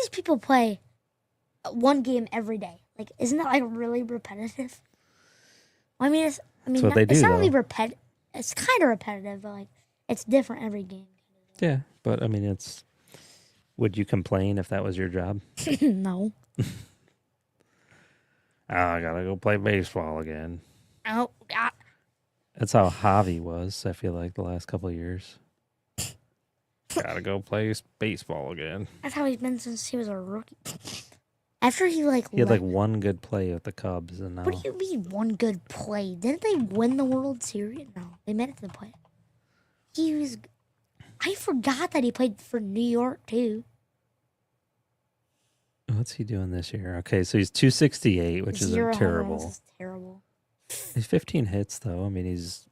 Speaker 5: these people play one game every day? Like, isn't that like really repetitive? I mean, it's
Speaker 6: what
Speaker 5: not,
Speaker 6: they
Speaker 5: it's
Speaker 6: do,
Speaker 5: not really
Speaker 6: though.
Speaker 5: repetitive. It's kind of repetitive, but like it's different every game.
Speaker 6: Yeah, but I mean, it's. Would you complain if that was your job?
Speaker 5: No.
Speaker 6: I gotta go play baseball again.
Speaker 5: Oh God.
Speaker 6: That's how Javi was. I feel like the last couple of years. Gotta go play baseball again.
Speaker 5: That's how he's been since he was a rookie. After he like
Speaker 6: He had like one good play with the Cubs, and now
Speaker 5: what do you mean one good play? Didn't they win the World Series? No, they made it to the play. I forgot that he played for New York too.
Speaker 6: what's he doing this year? Okay, so he's 268, which
Speaker 5: Zero
Speaker 6: isn't
Speaker 5: home runs
Speaker 6: terrible.
Speaker 5: is terrible.
Speaker 6: He's 15 hits though. I mean, he's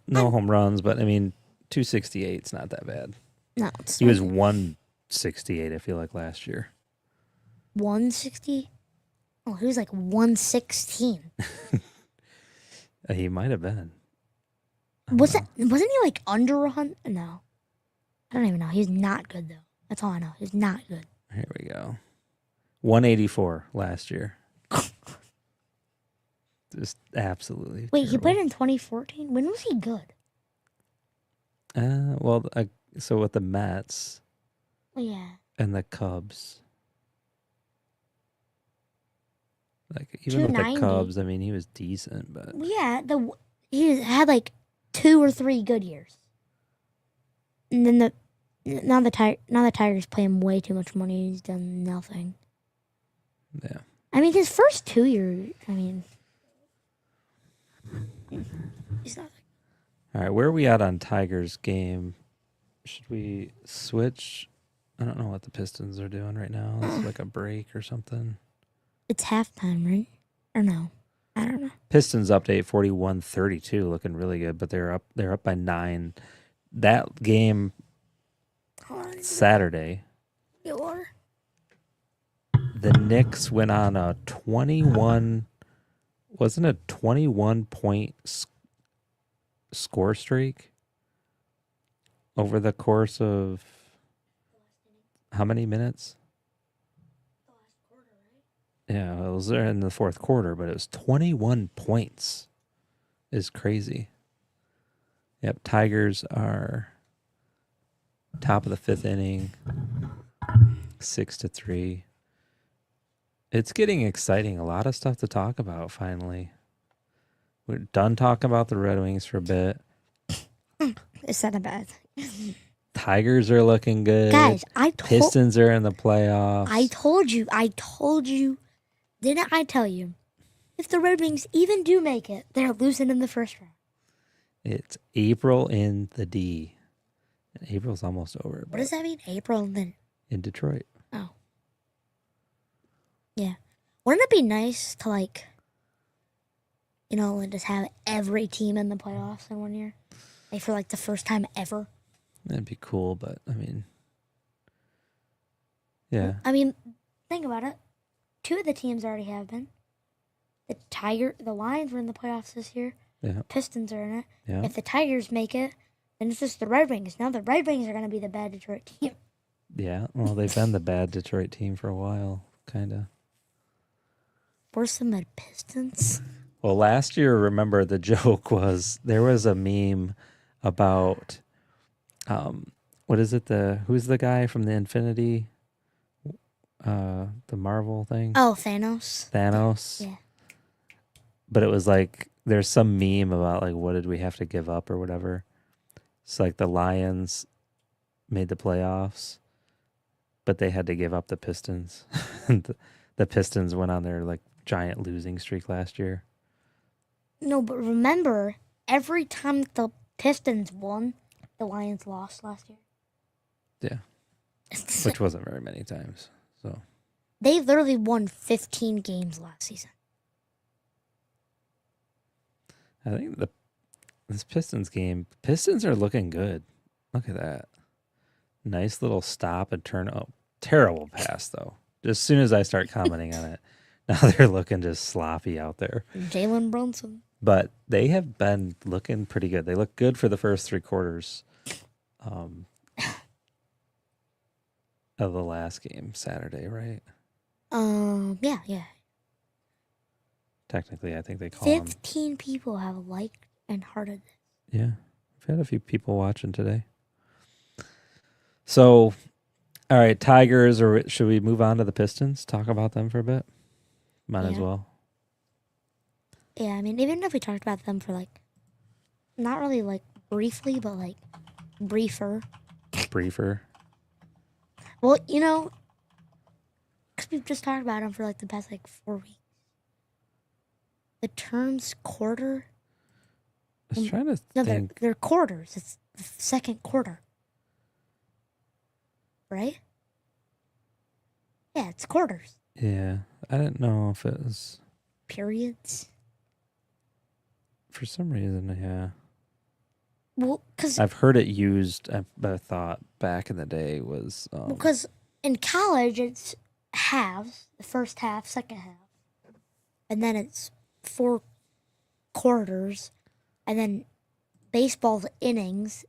Speaker 6: no home runs, but I mean, 268 is not that bad.
Speaker 5: No, it's
Speaker 6: He was 168. I feel like last year.
Speaker 5: 160. Oh, he was like 116.
Speaker 6: He might have been.
Speaker 5: Wasn't he like under 100? No, I don't even know. He's not good though. That's all I know. He's not good.
Speaker 6: Here we go. 184 last year. Just absolutely.
Speaker 5: Wait, he
Speaker 6: terrible.
Speaker 5: played in 2014. When was he good?
Speaker 6: Well, so with the Mets
Speaker 5: Oh yeah.
Speaker 6: and the Cubs, like even with the
Speaker 5: 290.
Speaker 6: Cubs, I mean, he was decent, but
Speaker 5: Yeah, he had like 2 or 3 good years, and then now the Tigers pay him way too much money. He's done nothing.
Speaker 6: yeah.
Speaker 5: I mean, his first 2 years. I mean, he's not.
Speaker 6: All right, where are we at on Tigers game? Should we switch? I don't know what the Pistons are doing right now. It's like a break or something.
Speaker 5: It's halftime, right? Or no? I don't know.
Speaker 6: Pistons update 41-32, looking really good, but they're up by 9. That game Saturday, the Knicks went on a 21 point score streak over the course of how many minutes? Yeah, it was there in the fourth quarter, but it was 21 points. Is crazy. Yep, Tigers are top of the 5th inning, 6-3. It's getting exciting. A lot of stuff to talk about finally. We're done talking about the Red Wings for a bit.
Speaker 5: It's not a bad.
Speaker 6: Tigers are looking good.
Speaker 5: Guys,
Speaker 6: Pistons are in the playoffs.
Speaker 5: I told you. Didn't I tell you? If the Red Wings even do make it, they're losing in the first round.
Speaker 6: It's April in the D. And April's almost over.
Speaker 5: What does that mean? April and then.
Speaker 6: In Detroit.
Speaker 5: Oh. Yeah. Wouldn't it be nice to like, just have every team in the playoffs in one year? Like for like the first time ever?
Speaker 6: That'd be cool, but I mean, yeah.
Speaker 5: I mean, think about it. 2 of the teams already have been. the Lions were in the playoffs this year.
Speaker 6: Yeah.
Speaker 5: Pistons are in it.
Speaker 6: Yeah.
Speaker 5: If the Tigers make it, then it's just the Red Wings. Now the Red Wings are going to be the bad Detroit team.
Speaker 6: Yeah. Well, they've been the bad Detroit team for a while, kind of.
Speaker 5: Worse than the Pistons.
Speaker 6: Well, last year, remember the joke was there was a meme about, what is it? Who's the guy from the Infinity, the Marvel thing?
Speaker 5: Oh, Thanos.
Speaker 6: Thanos.
Speaker 5: Yeah.
Speaker 6: But it was like there's some meme about like what did we have to give up or whatever. It's like the Lions made the playoffs, but they had to give up the Pistons. The Pistons went on their like giant losing streak last year.
Speaker 5: No, but remember, every time the Pistons won, the Lions lost last year.
Speaker 6: Yeah. Which wasn't very many times. So
Speaker 5: they literally won 15 games last season.
Speaker 6: I think this Pistons game, Pistons are looking good. Look at that. Nice little stop and turn. Oh, terrible pass, though. As soon as I start commenting on it, now they're looking just sloppy out there.
Speaker 5: Jalen Brunson.
Speaker 6: But they have been looking pretty good. They look good for the first 3 quarters of the last game, Saturday, right?
Speaker 5: Yeah.
Speaker 6: Technically, I think they call them.
Speaker 5: 15 people have liked and hearted this.
Speaker 6: Yeah. We've had a few people watching today. So, all right, Tigers, or should we move on to the Pistons? Talk about them for a bit? Might as well.
Speaker 5: Yeah, I mean, even if we talked about them for like, not really like briefly, but like briefer.
Speaker 6: Briefer.
Speaker 5: Well, you know, because we've just talked about them for like the past like 4 weeks. The terms quarter.
Speaker 6: I was trying to
Speaker 5: No,
Speaker 6: think.
Speaker 5: they're quarters. It's the second quarter. Right? Yeah, it's quarters.
Speaker 6: Yeah, I didn't know if it was.
Speaker 5: Periods.
Speaker 6: For some reason, yeah.
Speaker 5: Well, because
Speaker 6: I've heard it used, but I thought back in the day was.
Speaker 5: because in college it's halves, the first half, second half, and then it's 4 quarters, and then baseball's innings,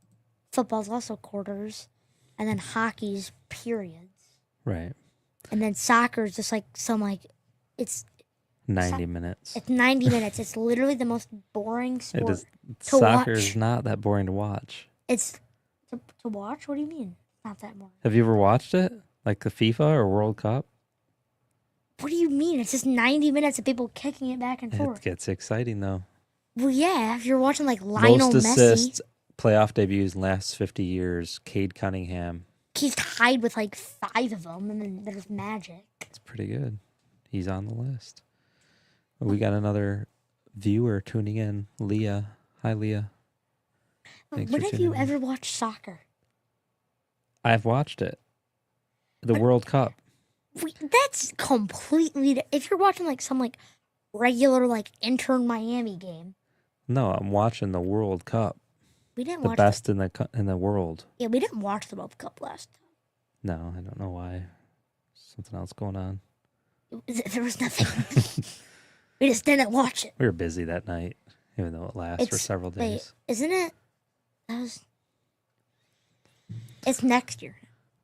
Speaker 5: football's also quarters, and then hockey's periods,
Speaker 6: Right.
Speaker 5: and then soccer's just like it's
Speaker 6: 90 minutes.
Speaker 5: It's 90 minutes. It's literally the most boring sport
Speaker 6: It is.
Speaker 5: to
Speaker 6: Soccer
Speaker 5: watch.
Speaker 6: is not that boring to watch.
Speaker 5: It's to watch? What do you mean? Not that boring.
Speaker 6: Have you ever watched it? Like the FIFA or World Cup?
Speaker 5: What do you mean? It's just 90 minutes of people kicking it back and forth.
Speaker 6: It gets exciting, though.
Speaker 5: Well, yeah, if you're watching like Lionel
Speaker 6: Most
Speaker 5: Messi,
Speaker 6: assists, playoff debuts in the last 50 years. Cade Cunningham.
Speaker 5: he's tied with like 5 of them, and then there's Magic.
Speaker 6: It's pretty good. He's on the list. We got another viewer tuning in, Leah. Hi, Leah. Thanks
Speaker 5: When
Speaker 6: for
Speaker 5: have you
Speaker 6: tuning in.
Speaker 5: ever watched soccer?
Speaker 6: I've watched it. The World Cup.
Speaker 5: That's completely. If you're watching like some like regular like intern Miami game,
Speaker 6: No, I'm watching the World Cup.
Speaker 5: we didn't
Speaker 6: The
Speaker 5: watch
Speaker 6: best in the world.
Speaker 5: Yeah, we didn't watch the World Cup last time.
Speaker 6: No, I don't know why. Something else going on.
Speaker 5: There was nothing. We just didn't watch it.
Speaker 6: We were busy that night, even though it lasts for several days.
Speaker 5: Wait, isn't it? It's next year,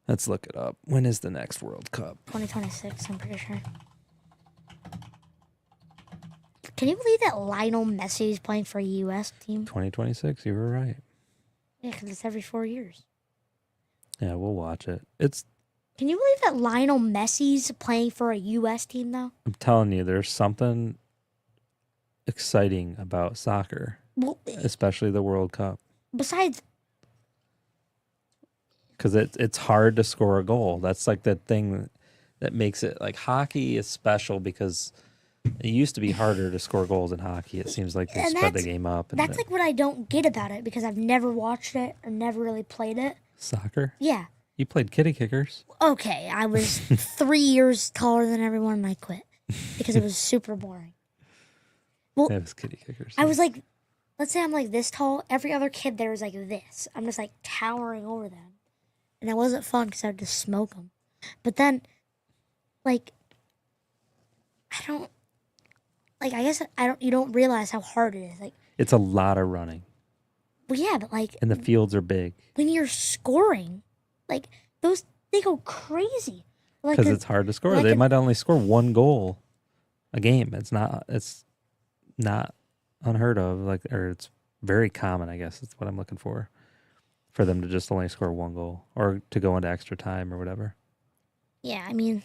Speaker 6: Let's look it up. When is the next World Cup?
Speaker 5: 2026. I'm pretty sure. Can you believe that Lionel Messi is playing for a U.S. team?
Speaker 6: 2026. You were right.
Speaker 5: Yeah, because it's every 4 years.
Speaker 6: Yeah, we'll watch it.
Speaker 5: Can you believe that Lionel Messi's playing for a U.S. team now?
Speaker 6: I'm telling you, there's something exciting about soccer,
Speaker 5: Well,
Speaker 6: especially the World Cup,
Speaker 5: besides,
Speaker 6: because it's hard to score a goal. That's like the thing that makes it like hockey is special because it used to be harder to score goals in hockey. It seems like they
Speaker 5: And
Speaker 6: sped the
Speaker 5: that's-
Speaker 6: game up. And
Speaker 5: that's like what I don't get about it because I've never watched it or never really played it.
Speaker 6: soccer.
Speaker 5: Yeah.
Speaker 6: You played kitty kickers.
Speaker 5: Okay, I was 3 years taller than everyone and I quit because it was super boring. Well,
Speaker 6: It was kitty kickers.
Speaker 5: I was like, let's say I'm like this tall. Every other kid there was like this. I'm just like towering over them. And it wasn't fun because I had to smoke them. But then, like, I don't. like I guess you don't realize how hard it is. Like,
Speaker 6: It's a lot of running,
Speaker 5: well, yeah, but like
Speaker 6: and the fields are big
Speaker 5: when you're scoring, like they go crazy. Like
Speaker 6: because it's hard to score.
Speaker 5: like
Speaker 6: They
Speaker 5: a-
Speaker 6: might only score one goal a game. It's not unheard of. Or it's very common. I guess that's what I'm looking for them to just only score one goal or to go into extra time or whatever.
Speaker 5: Yeah, I mean,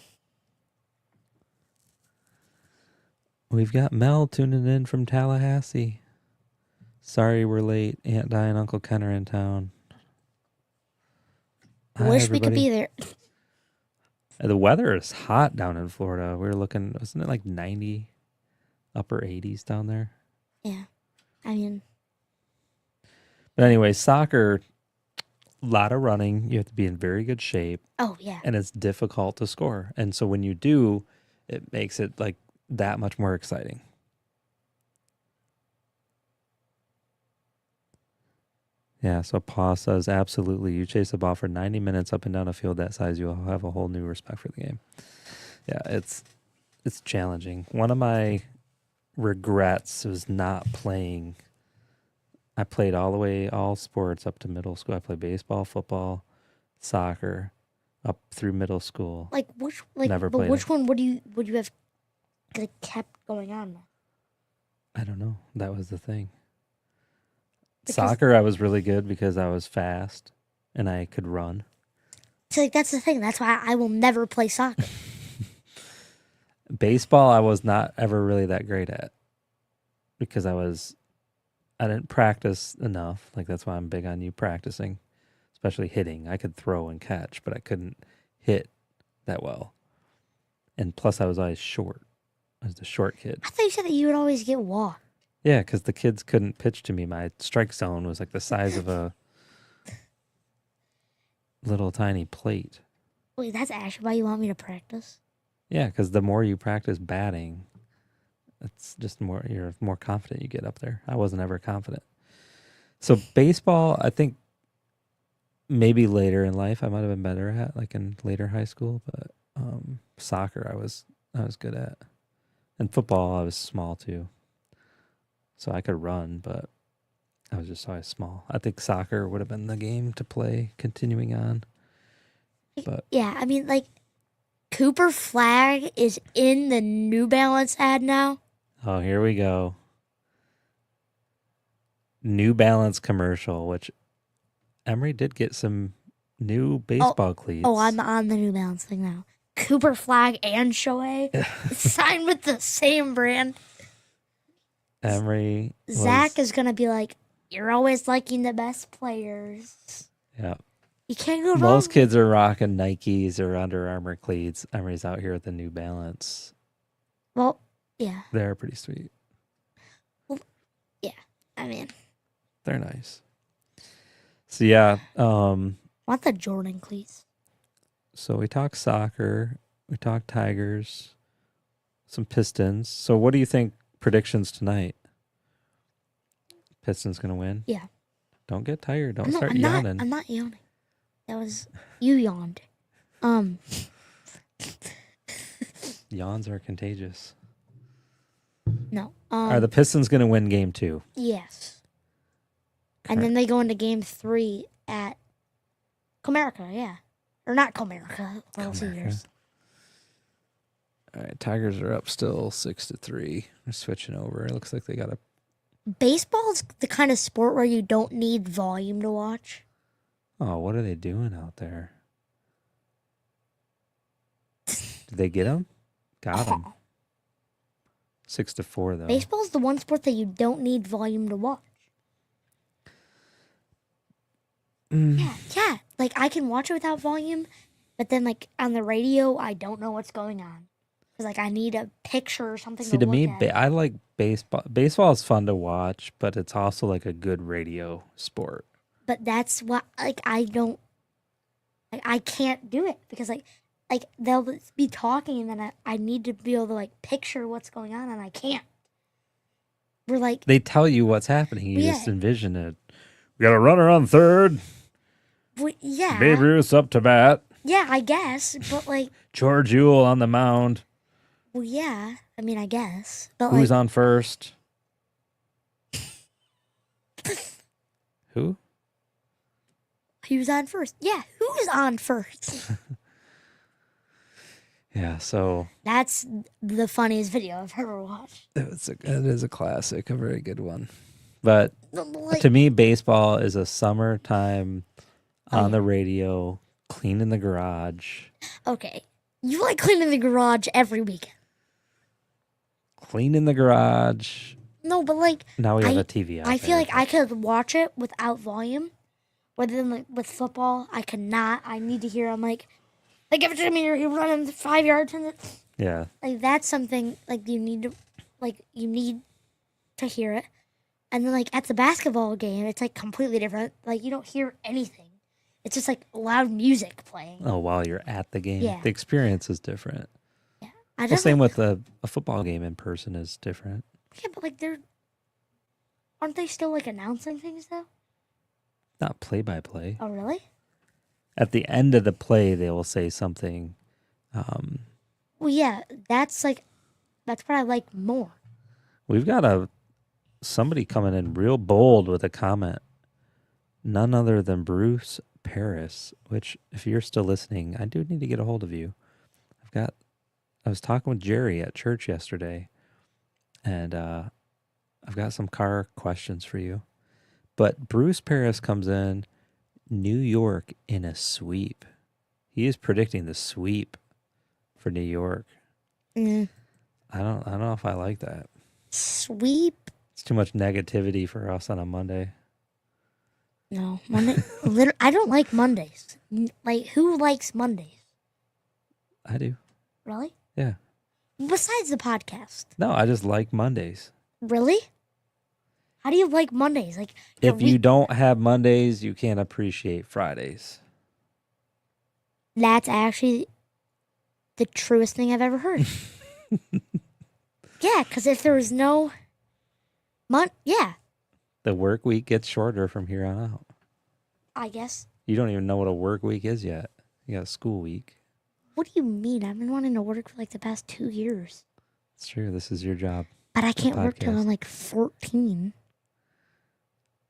Speaker 6: We've got Mel tuning in from Tallahassee. Sorry we're late. Aunt Di and Uncle Ken are in town. Hi,
Speaker 5: wish we could
Speaker 6: everybody.
Speaker 5: be there.
Speaker 6: The weather is hot down in Florida. We were looking, wasn't it like 90, upper 80s down there?
Speaker 5: Yeah, I mean,
Speaker 6: But anyway, soccer, a lot of running. You have to be in very good shape,
Speaker 5: oh yeah,
Speaker 6: and it's difficult to score. And so when you do, it makes it like that much more exciting. Yeah, so Paul says, absolutely. You chase the ball for 90 minutes up and down a field that size, you'll have a whole new respect for the game. Yeah, it's challenging. One of my regrets was not playing. I played all sports up to middle school. I played baseball, football, soccer, up through middle school. Never
Speaker 5: but
Speaker 6: played
Speaker 5: which
Speaker 6: it.
Speaker 5: one would you have kept going on with?
Speaker 6: I don't know. That was the thing.
Speaker 5: Because-
Speaker 6: Soccer, I was really good because I was fast and I could run.
Speaker 5: So like that's the thing. That's why I will never play soccer.
Speaker 6: Baseball, I was not ever really that great at because I didn't practice enough. Like that's why I'm big on you practicing, especially hitting. I could throw and catch, but I couldn't hit that well. And plus, I was always short. I was the short kid.
Speaker 5: I thought you said that you would always get walked.
Speaker 6: Yeah, because the kids couldn't pitch to me. My strike zone was like the size of a little tiny plate.
Speaker 5: Wait, that's actually why you want me to practice?
Speaker 6: Yeah, because the more you practice batting, it's just you're more confident you get up there. I wasn't ever confident. So baseball, I think maybe later in life I might have been better at, like in later high school, but soccer I was good at. And football I was small too. So I could run, but I was just always small. I think soccer would have been the game to play continuing on. But
Speaker 5: Yeah, I mean, like, Cooper Flag is in the New Balance ad now.
Speaker 6: oh, here we go. New Balance commercial, which Emery did get some new baseball cleats.
Speaker 5: Oh, I'm on the New Balance thing now. Cooper Flag and Shohei signed with the same brand.
Speaker 6: Emery was,
Speaker 5: Zach is going to be like, you're always liking the best players.
Speaker 6: yeah.
Speaker 5: You can't go wrong.
Speaker 6: Most kids are rocking Nikes or Under Armour cleats. Emery's out here with the New Balance.
Speaker 5: Well, yeah.
Speaker 6: They're pretty sweet.
Speaker 5: I mean,
Speaker 6: They're nice. So yeah,
Speaker 5: want the Jordan cleats.
Speaker 6: so we talk soccer, we talk Tigers, some Pistons. So what do you think predictions tonight? Pistons gonna win?
Speaker 5: Yeah.
Speaker 6: Don't get tired. Don't
Speaker 5: I'm
Speaker 6: start
Speaker 5: not,
Speaker 6: yawning.
Speaker 5: I'm not yawning. That was, you yawned.
Speaker 6: Yawns are contagious.
Speaker 5: No.
Speaker 6: Are the Pistons gonna win game 2?
Speaker 5: Yes. And then they go into game 3 at Comerica, yeah. Or not Comerica, World Series.
Speaker 6: All right, Tigers are up still 6-3. They're switching over. It looks like they got a.
Speaker 5: Baseball's the kind of sport where you don't need volume to watch.
Speaker 6: Oh, what are they doing out there? Did they get them? Got them. 6-4 though.
Speaker 5: Baseball's the one sport that you don't need volume to watch. Yeah. Like, I can watch it without volume, but then, like, on the radio, I don't know what's going on. Because, like, I need a picture or something
Speaker 6: See, to
Speaker 5: look
Speaker 6: me,
Speaker 5: at.
Speaker 6: I like baseball. Baseball is fun to watch, but it's also like a good radio sport.
Speaker 5: But that's what, like, I don't, like, I can't do it. Because, like they'll be talking, and then I need to be able to, like, picture what's going on, and I can't. We're like,
Speaker 6: They tell you what's happening. You
Speaker 5: Yeah.
Speaker 6: just envision it. We got a runner on third.
Speaker 5: yeah.
Speaker 6: Babe Ruth's up to bat.
Speaker 5: Yeah, I guess. But, like,
Speaker 6: George Ewell on the mound.
Speaker 5: Well, yeah. I mean, I guess. But
Speaker 6: Who's
Speaker 5: like,
Speaker 6: on first? Who?
Speaker 5: who's on first? Yeah, who's on first?
Speaker 6: Yeah, so
Speaker 5: That's the funniest video I've ever watched.
Speaker 6: it is a classic, a very good one. But
Speaker 5: Like,
Speaker 6: to me, baseball is a summertime on
Speaker 5: yeah.
Speaker 6: the radio, cleaning the garage.
Speaker 5: okay, you like cleaning the garage every weekend.
Speaker 6: Cleaning the garage.
Speaker 5: No, but like,
Speaker 6: Now we have a TV out
Speaker 5: I feel
Speaker 6: there,
Speaker 5: like I could watch it without volume. Rather than like with football, I could not. I need to hear. I'm like every time you're running 5 yards and
Speaker 6: Yeah.
Speaker 5: like that's something like you need to hear it. And then like at the basketball game, it's like completely different. Like you don't hear anything. It's just like loud music playing.
Speaker 6: Oh, while you're at the game.
Speaker 5: Yeah.
Speaker 6: The experience is different.
Speaker 5: I
Speaker 6: Well,
Speaker 5: just
Speaker 6: same with a football game in person is different.
Speaker 5: yeah, but like aren't they still like announcing things though?
Speaker 6: Not play by play.
Speaker 5: Oh really?
Speaker 6: At the end of the play, they will say something.
Speaker 5: Well, yeah, that's what I like more.
Speaker 6: We've got somebody coming in real bold with a comment. None other than Bruce Paris, which if you're still listening, I do need to get a hold of you. I was talking with Jerry at church yesterday, and I've got some car questions for you. But Bruce Paris comes in, New York in a sweep. He is predicting the sweep for New York.
Speaker 5: Mm.
Speaker 6: I don't know if I like that.
Speaker 5: Sweep?
Speaker 6: It's too much negativity for us on a Monday.
Speaker 5: No, Monday. I don't like Mondays. Like who likes Mondays?
Speaker 6: I do.
Speaker 5: Really?
Speaker 6: Yeah.
Speaker 5: Besides the podcast.
Speaker 6: No, I just like Mondays.
Speaker 5: Really? How do you like Mondays? Like
Speaker 6: If you don't have Mondays, you can't appreciate Fridays.
Speaker 5: that's actually the truest thing I've ever heard. Yeah, because if there was no yeah,
Speaker 6: The work week gets shorter from here on out.
Speaker 5: I guess.
Speaker 6: You don't even know what a work week is yet. You got a school week.
Speaker 5: What do you mean? I've been wanting to work for like the past 2 years.
Speaker 6: It's true. This is your job.
Speaker 5: But I can't work till
Speaker 6: podcast.
Speaker 5: I'm like 14.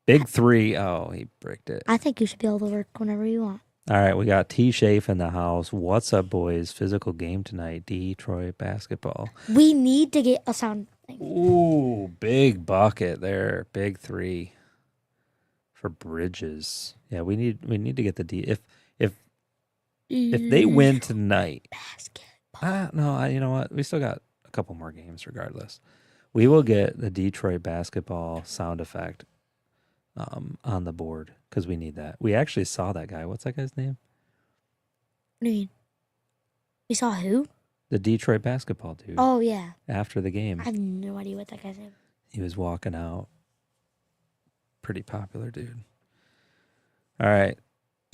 Speaker 6: Big 3. Oh, he bricked it.
Speaker 5: I think you should be able to work whenever you want.
Speaker 6: All right, we got T. Shafe in the house. What's up, boys? Physical game tonight. Detroit basketball.
Speaker 5: We need to get a sound thing.
Speaker 6: Ooh, big bucket there. Big 3 for Bridges. Yeah, we need to get the D. If they win tonight,
Speaker 5: Basketball.
Speaker 6: you know what? We still got a couple more games regardless. We will get the Detroit basketball sound effect on the board because we need that. We actually saw that guy. What's that guy's name?
Speaker 5: What do you mean? We saw who?
Speaker 6: The Detroit basketball dude.
Speaker 5: Oh, yeah.
Speaker 6: After the game,
Speaker 5: I have no idea what that guy's name is.
Speaker 6: he was walking out. Pretty popular dude. All right.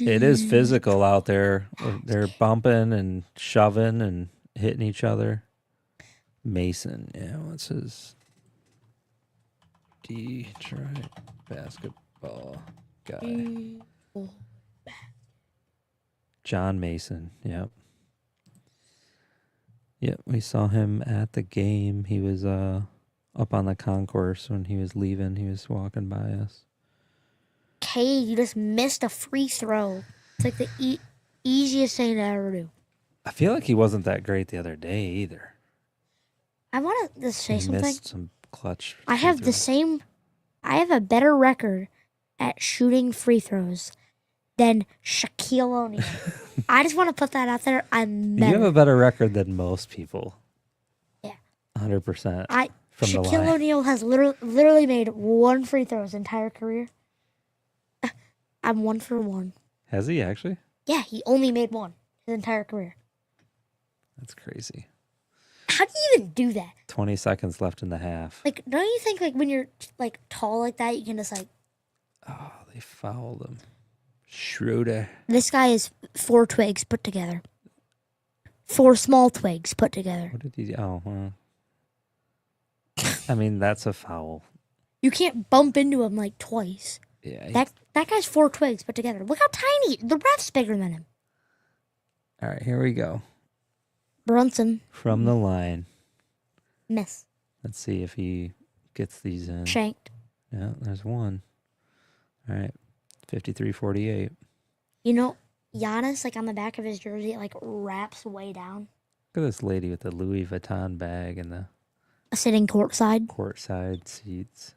Speaker 6: It is physical out there. They're bumping and shoving and hitting each other. Mason. Yeah, what's his Detroit basketball guy? John Mason. Yep. Yep, we saw him at the game. He was up on the concourse when he was leaving. He was walking by us.
Speaker 5: Cade, you just missed a free throw. It's like the easiest thing to ever do.
Speaker 6: I feel like he wasn't that great the other day either.
Speaker 5: I want to just say
Speaker 6: He
Speaker 5: something.
Speaker 6: missed some clutch.
Speaker 5: I have a better record at shooting free throws than Shaquille O'Neal. I just want to put that out there. I'm better.
Speaker 6: You have a better record than most people.
Speaker 5: Yeah.
Speaker 6: 100%. From the
Speaker 5: Shaquille
Speaker 6: line.
Speaker 5: O'Neal has literally made one free throw his entire career. I'm 1 for 1.
Speaker 6: Has he actually?
Speaker 5: Yeah, he only made one his entire career.
Speaker 6: That's crazy.
Speaker 5: How do you even do that?
Speaker 6: 20 seconds left in the half.
Speaker 5: Like, don't you think like when you're like tall like that, you can just like
Speaker 6: Oh, they fouled him. Schroeder.
Speaker 5: this guy is 4 twigs put together. 4 small twigs put together.
Speaker 6: What did he do? Oh, well. I mean, that's a foul.
Speaker 5: You can't bump into him like twice.
Speaker 6: Yeah.
Speaker 5: That guy's 4 twigs put together. Look how tiny. The ref's bigger than him.
Speaker 6: All right, here we go.
Speaker 5: Brunson.
Speaker 6: From the line.
Speaker 5: Miss.
Speaker 6: Let's see if he gets these in.
Speaker 5: Shanked.
Speaker 6: Yeah, there's one. All right, 53-48.
Speaker 5: You know, Giannis, like on the back of his jersey, it like wraps way down.
Speaker 6: Look at this lady with the Louis Vuitton bag and the
Speaker 5: Sitting courtside.
Speaker 6: courtside seats.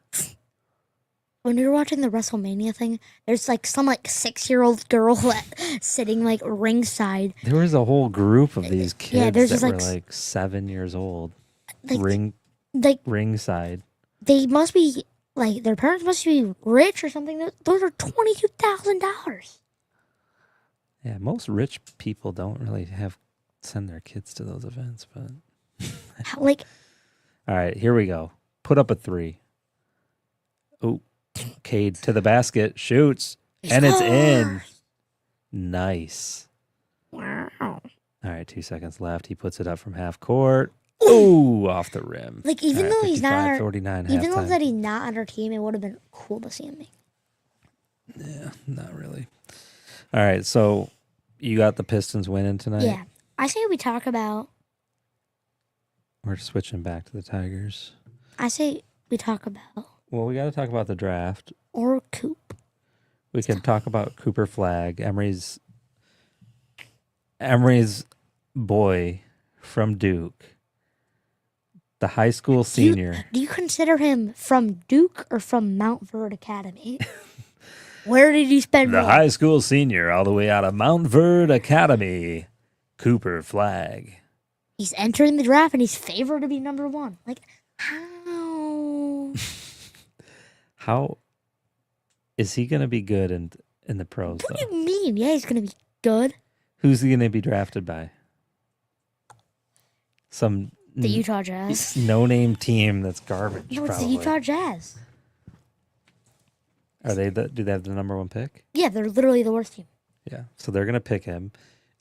Speaker 5: When we were watching the WrestleMania thing, there's like some like 6-year-old girl sitting like ringside.
Speaker 6: There was a whole group of these kids
Speaker 5: there's
Speaker 6: that
Speaker 5: just,
Speaker 6: were
Speaker 5: like,
Speaker 6: like 7 years old.
Speaker 5: Like,
Speaker 6: Ringside.
Speaker 5: they must be like their parents must be rich or something. Those are $22,000.
Speaker 6: Yeah, most rich people don't really send their kids to those events, but
Speaker 5: Like,
Speaker 6: all right, here we go. Put up a 3. Oh, Cade to the basket, shoots, and it's in. Nice.
Speaker 5: wow.
Speaker 6: All right, 2 seconds left. He puts it up from half court. Ooh, off the rim.
Speaker 5: Like, even
Speaker 6: All right,
Speaker 5: though he's not,
Speaker 6: 49
Speaker 5: even though
Speaker 6: halftime.
Speaker 5: that he's not on our team, it would have been cool to see him make.
Speaker 6: Yeah, not really. All right, so you got the Pistons winning tonight?
Speaker 5: Yeah, I say we talk about.
Speaker 6: We're switching back to the Tigers.
Speaker 5: I say we talk about
Speaker 6: Well, we got to talk about the draft.
Speaker 5: or Coop.
Speaker 6: We can talk about Cooper Flagg, Emery's boy from Duke, the high school senior.
Speaker 5: Do you consider him from Duke or from Mount Verde Academy? Where did he spend
Speaker 6: The
Speaker 5: more?
Speaker 6: high school senior, all the way out of Mount Verde Academy, Cooper Flagg.
Speaker 5: He's entering the draft and he's favored to be number 1. Like, how?
Speaker 6: How is he going to be good in the pros,
Speaker 5: What
Speaker 6: though?
Speaker 5: do you mean? Yeah, he's going to be good.
Speaker 6: Who's he going to be drafted by? Some
Speaker 5: The Utah Jazz.
Speaker 6: no-name team that's garbage,
Speaker 5: No, it's
Speaker 6: probably.
Speaker 5: the Utah Jazz.
Speaker 6: Are they do they have the number 1 pick?
Speaker 5: Yeah, they're literally the worst team.
Speaker 6: Yeah. So they're going to pick him,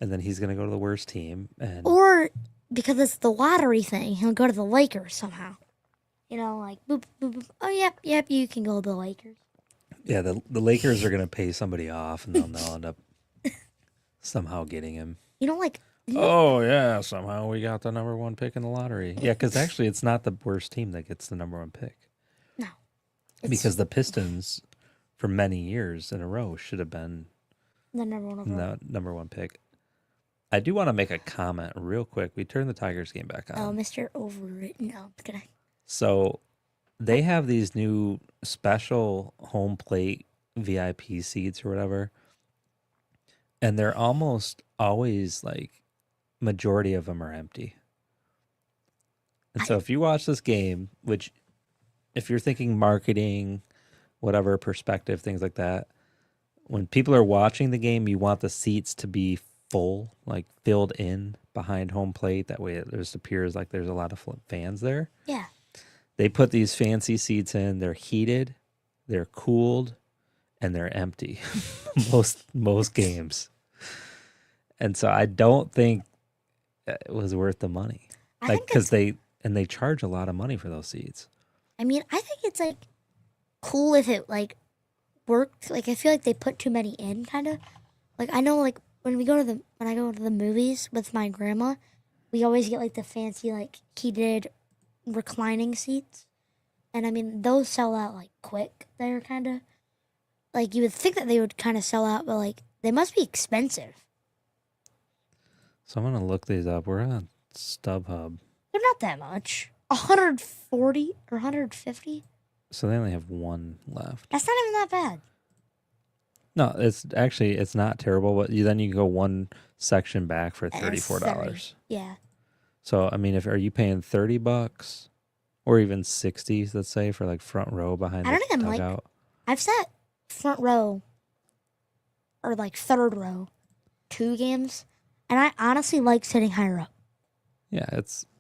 Speaker 6: and then he's going to go to the worst team. And
Speaker 5: Or because it's the lottery thing, he'll go to the Lakers somehow. You know, like, boop, boop, boop. Oh, yep, you can go to the Lakers.
Speaker 6: yeah, the Lakers are going to pay somebody off, and they'll end up somehow getting him.
Speaker 5: You know, like,
Speaker 6: Oh, yeah, somehow we got the number 1 pick in the lottery. Yeah, because actually it's not the worst team that gets the number 1 pick.
Speaker 5: no. It's
Speaker 6: Because the Pistons, for many years in a row, should have been
Speaker 5: the number 1 overall.
Speaker 6: the number 1 pick. I do want to make a comment real quick. We turned the Tigers game back on.
Speaker 5: Oh, Mr. Overrated. No, I'm kidding.
Speaker 6: So they have these new special home plate VIP seats or whatever. And they're almost always like majority of them are empty. And so if you watch this game, which if you're thinking marketing, whatever perspective, things like that, when people are watching the game, you want the seats to be full, like filled in behind home plate. That way it just appears like there's a lot of fans there.
Speaker 5: Yeah.
Speaker 6: They put these fancy seats in. They're heated, they're cooled, and they're empty most games. And so I don't think it was worth the money.
Speaker 5: I
Speaker 6: Like
Speaker 5: think
Speaker 6: because they charge a lot of money for those seats.
Speaker 5: I mean, I think it's like cool if it like worked. Like I feel like they put too many in, kind of. Like I know, like when I go to the movies with my grandma, we always get like the fancy like heated reclining seats, and I mean those sell out like quick. They're kind of like you would think that they would kind of sell out, but like they must be expensive.
Speaker 6: So I'm gonna look these up. We're on StubHub.
Speaker 5: They're not that much. 140 or 150.
Speaker 6: So they only have one left.
Speaker 5: That's not even that bad.
Speaker 6: No, it's not terrible, but then you can go one section back for
Speaker 5: And it's
Speaker 6: $34.
Speaker 5: 30. Yeah.
Speaker 6: So I mean, are you paying $30 or even 60, let's say, for like front row behind
Speaker 5: I
Speaker 6: the
Speaker 5: don't even like.
Speaker 6: dugout?
Speaker 5: I've sat front row or like third row 2 games, and I honestly like sitting higher up.
Speaker 6: Yeah,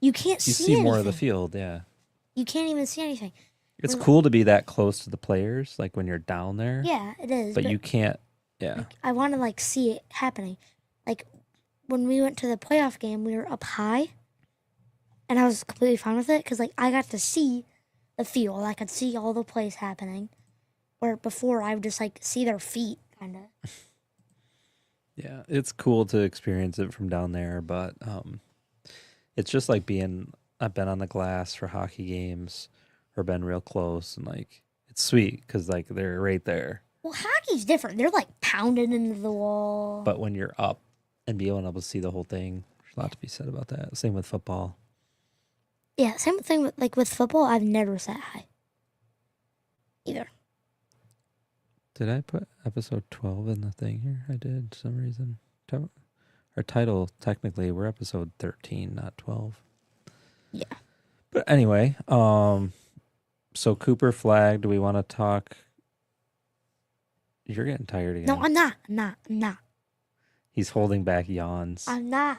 Speaker 5: You can't
Speaker 6: you
Speaker 5: see
Speaker 6: see
Speaker 5: anything.
Speaker 6: more of the field. Yeah,
Speaker 5: You can't even see anything.
Speaker 6: it's cool to be that close to the players, like when you're down there.
Speaker 5: Yeah, it is.
Speaker 6: but you can't. Yeah,
Speaker 5: I want to like see it happening. Like when we went to the playoff game, we were up high, and I was completely fine with it because like I got to see the field. I could see all the plays happening, where before I would just like see their feet, kind of.
Speaker 6: yeah, it's cool to experience it from down there, but it's just like being I've been on the glass for hockey games or been real close, and like it's sweet because like they're right there.
Speaker 5: Well, hockey's different. They're like pounding into the wall.
Speaker 6: But when you're up and being able to see the whole thing, there's a lot to be said about that. Same with football.
Speaker 5: Yeah, same thing with football. I've never sat high. Either.
Speaker 6: Did I put episode 12 in the thing here? I did for some reason. Our title, technically, we're episode 13, not 12.
Speaker 5: Yeah.
Speaker 6: But anyway, so Cooper Flag, do we want to talk? You're getting tired again.
Speaker 5: No, I'm not.
Speaker 6: He's holding back yawns.
Speaker 5: I'm not.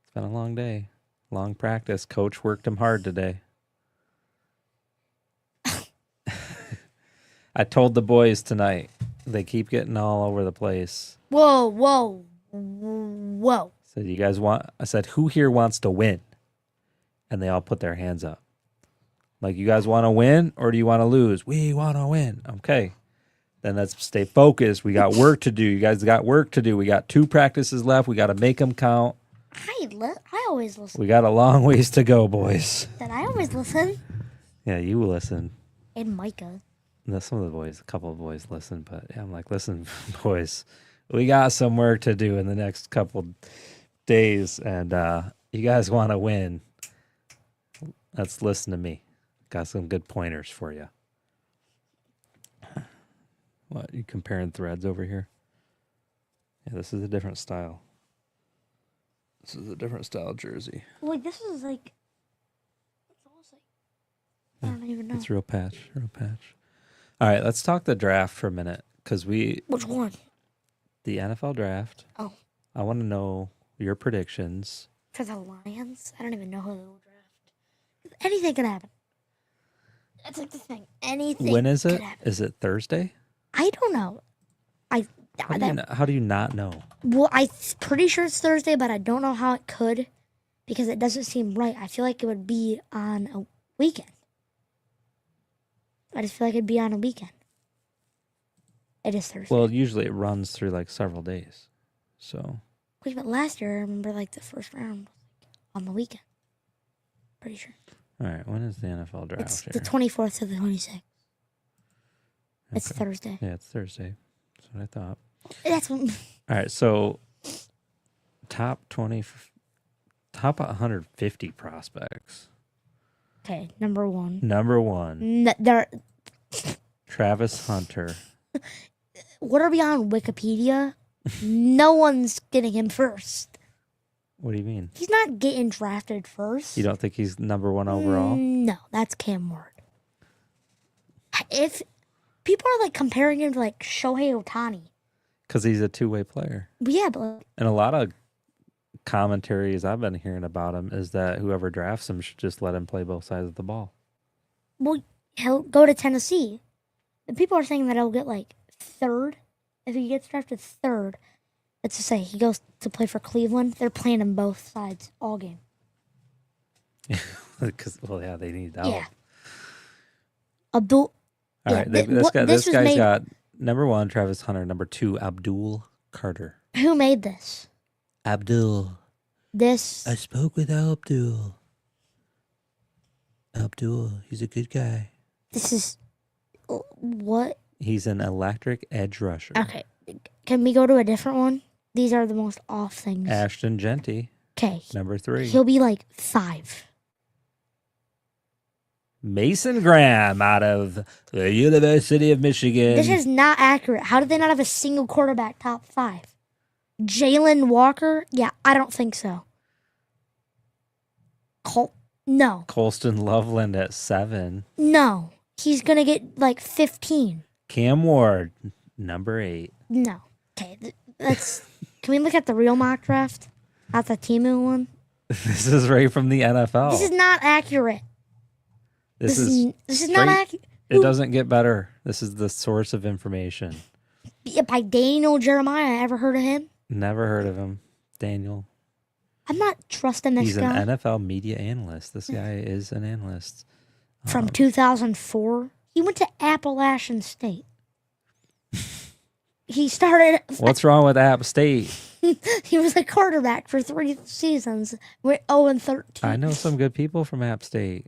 Speaker 6: It's been a long day. Long practice. Coach worked him hard today. I told the boys tonight. They keep getting all over the place.
Speaker 5: Whoa.
Speaker 6: Said, you guys want? I said, who here wants to win? And they all put their hands up. Like, you guys want to win or do you want to lose? We want to win. Okay. Then let's stay focused. We got work to do. You guys got work to do. We got 2 practices left. We got to make them count.
Speaker 5: I always listen.
Speaker 6: We got a long ways to go, boys.
Speaker 5: That I always listen.
Speaker 6: Yeah, you listen.
Speaker 5: And Micah.
Speaker 6: No, some of the boys, a couple of boys listen, but yeah, I'm like, listen, boys, we got some work to do in the next couple days, and you guys want to win. Let's listen to me. Got some good pointers for you. What, you comparing threads over here? Yeah, this is a different style. This is a different style jersey.
Speaker 5: Like, this is like, it's almost like, I don't even know.
Speaker 6: It's real patch. All right, let's talk the draft for a minute, because
Speaker 5: Which one?
Speaker 6: the NFL draft.
Speaker 5: Oh.
Speaker 6: I want to know your predictions.
Speaker 5: For the Lions? I don't even know who they will draft. Anything can happen. That's like the thing. Anything.
Speaker 6: When is it?
Speaker 5: could happen.
Speaker 6: Is it Thursday?
Speaker 5: I don't know.
Speaker 6: How do you not know?
Speaker 5: Well, I'm pretty sure it's Thursday, but I don't know how it could because it doesn't seem right. I feel like it would be on a weekend. I just feel like it'd be on a weekend. It is Thursday.
Speaker 6: Well, usually it runs through like several days. So.
Speaker 5: Wait, but last year I remember like the first round was like on the weekend. Pretty sure.
Speaker 6: All right, when is the NFL draft?
Speaker 5: It's
Speaker 6: here?
Speaker 5: the 24th to the 26th. It's
Speaker 6: Okay.
Speaker 5: Thursday.
Speaker 6: Yeah, it's Thursday. That's what I thought.
Speaker 5: That's what.
Speaker 6: All right, so top 150 prospects.
Speaker 5: Okay, number one.
Speaker 6: Number 1,
Speaker 5: There.
Speaker 6: Travis Hunter.
Speaker 5: What are we on Wikipedia? No one's getting him first.
Speaker 6: What do you mean?
Speaker 5: He's not getting drafted first.
Speaker 6: You don't think he's number 1 overall?
Speaker 5: No, that's Cam Ward. If people are like comparing him to like Shohei Ohtani.
Speaker 6: Because he's a two-way player.
Speaker 5: But yeah, but like,
Speaker 6: And a lot of commentaries I've been hearing about him is that whoever drafts him should just let him play both sides of the ball.
Speaker 5: well, he'll go to Tennessee. And people are saying that he'll get like third. If he gets drafted third, let's just say he goes to play for Cleveland. They're playing him both sides all game.
Speaker 6: Because, well, yeah, they need that.
Speaker 5: Yeah. Abdul.
Speaker 6: All
Speaker 5: yeah,
Speaker 6: right,
Speaker 5: th-
Speaker 6: this
Speaker 5: what-
Speaker 6: guy,
Speaker 5: this
Speaker 6: this
Speaker 5: was
Speaker 6: guy's
Speaker 5: made-
Speaker 6: got number 1, Travis Hunter. Number 2, Abdul Carter.
Speaker 5: Who made this?
Speaker 6: Abdul.
Speaker 5: This.
Speaker 6: I spoke with Abdul. Abdul, he's a good guy.
Speaker 5: This is. What?
Speaker 6: He's an electric edge rusher.
Speaker 5: Okay. Can we go to a different one? These are the most off things.
Speaker 6: Ashton Genty,
Speaker 5: Okay.
Speaker 6: number 3.
Speaker 5: He'll be like 5.
Speaker 6: Mason Graham out of the University of Michigan.
Speaker 5: This is not accurate. How did they not have a single quarterback top 5? Jalen Walker? Yeah, I don't think so. No.
Speaker 6: Colston Loveland at 7.
Speaker 5: No. He's going to get like 15.
Speaker 6: Cam Ward, number 8.
Speaker 5: No. Okay, let's. Can we look at the real mock draft? Not the Timu one?
Speaker 6: This is right from the NFL.
Speaker 5: This is not accurate. This is not
Speaker 6: straight-
Speaker 5: accurate.
Speaker 6: It doesn't get better. This is the source of information.
Speaker 5: By Daniel Jeremiah. Ever heard of him?
Speaker 6: Never heard of him. Daniel.
Speaker 5: I'm not trusting this
Speaker 6: He's
Speaker 5: guy.
Speaker 6: an NFL media analyst. This guy is an analyst.
Speaker 5: From 2004. He went to Appalachian State. He started.
Speaker 6: What's wrong with App State?
Speaker 5: He was a quarterback for 3 seasons. We're 0-13.
Speaker 6: I know some good people from App State.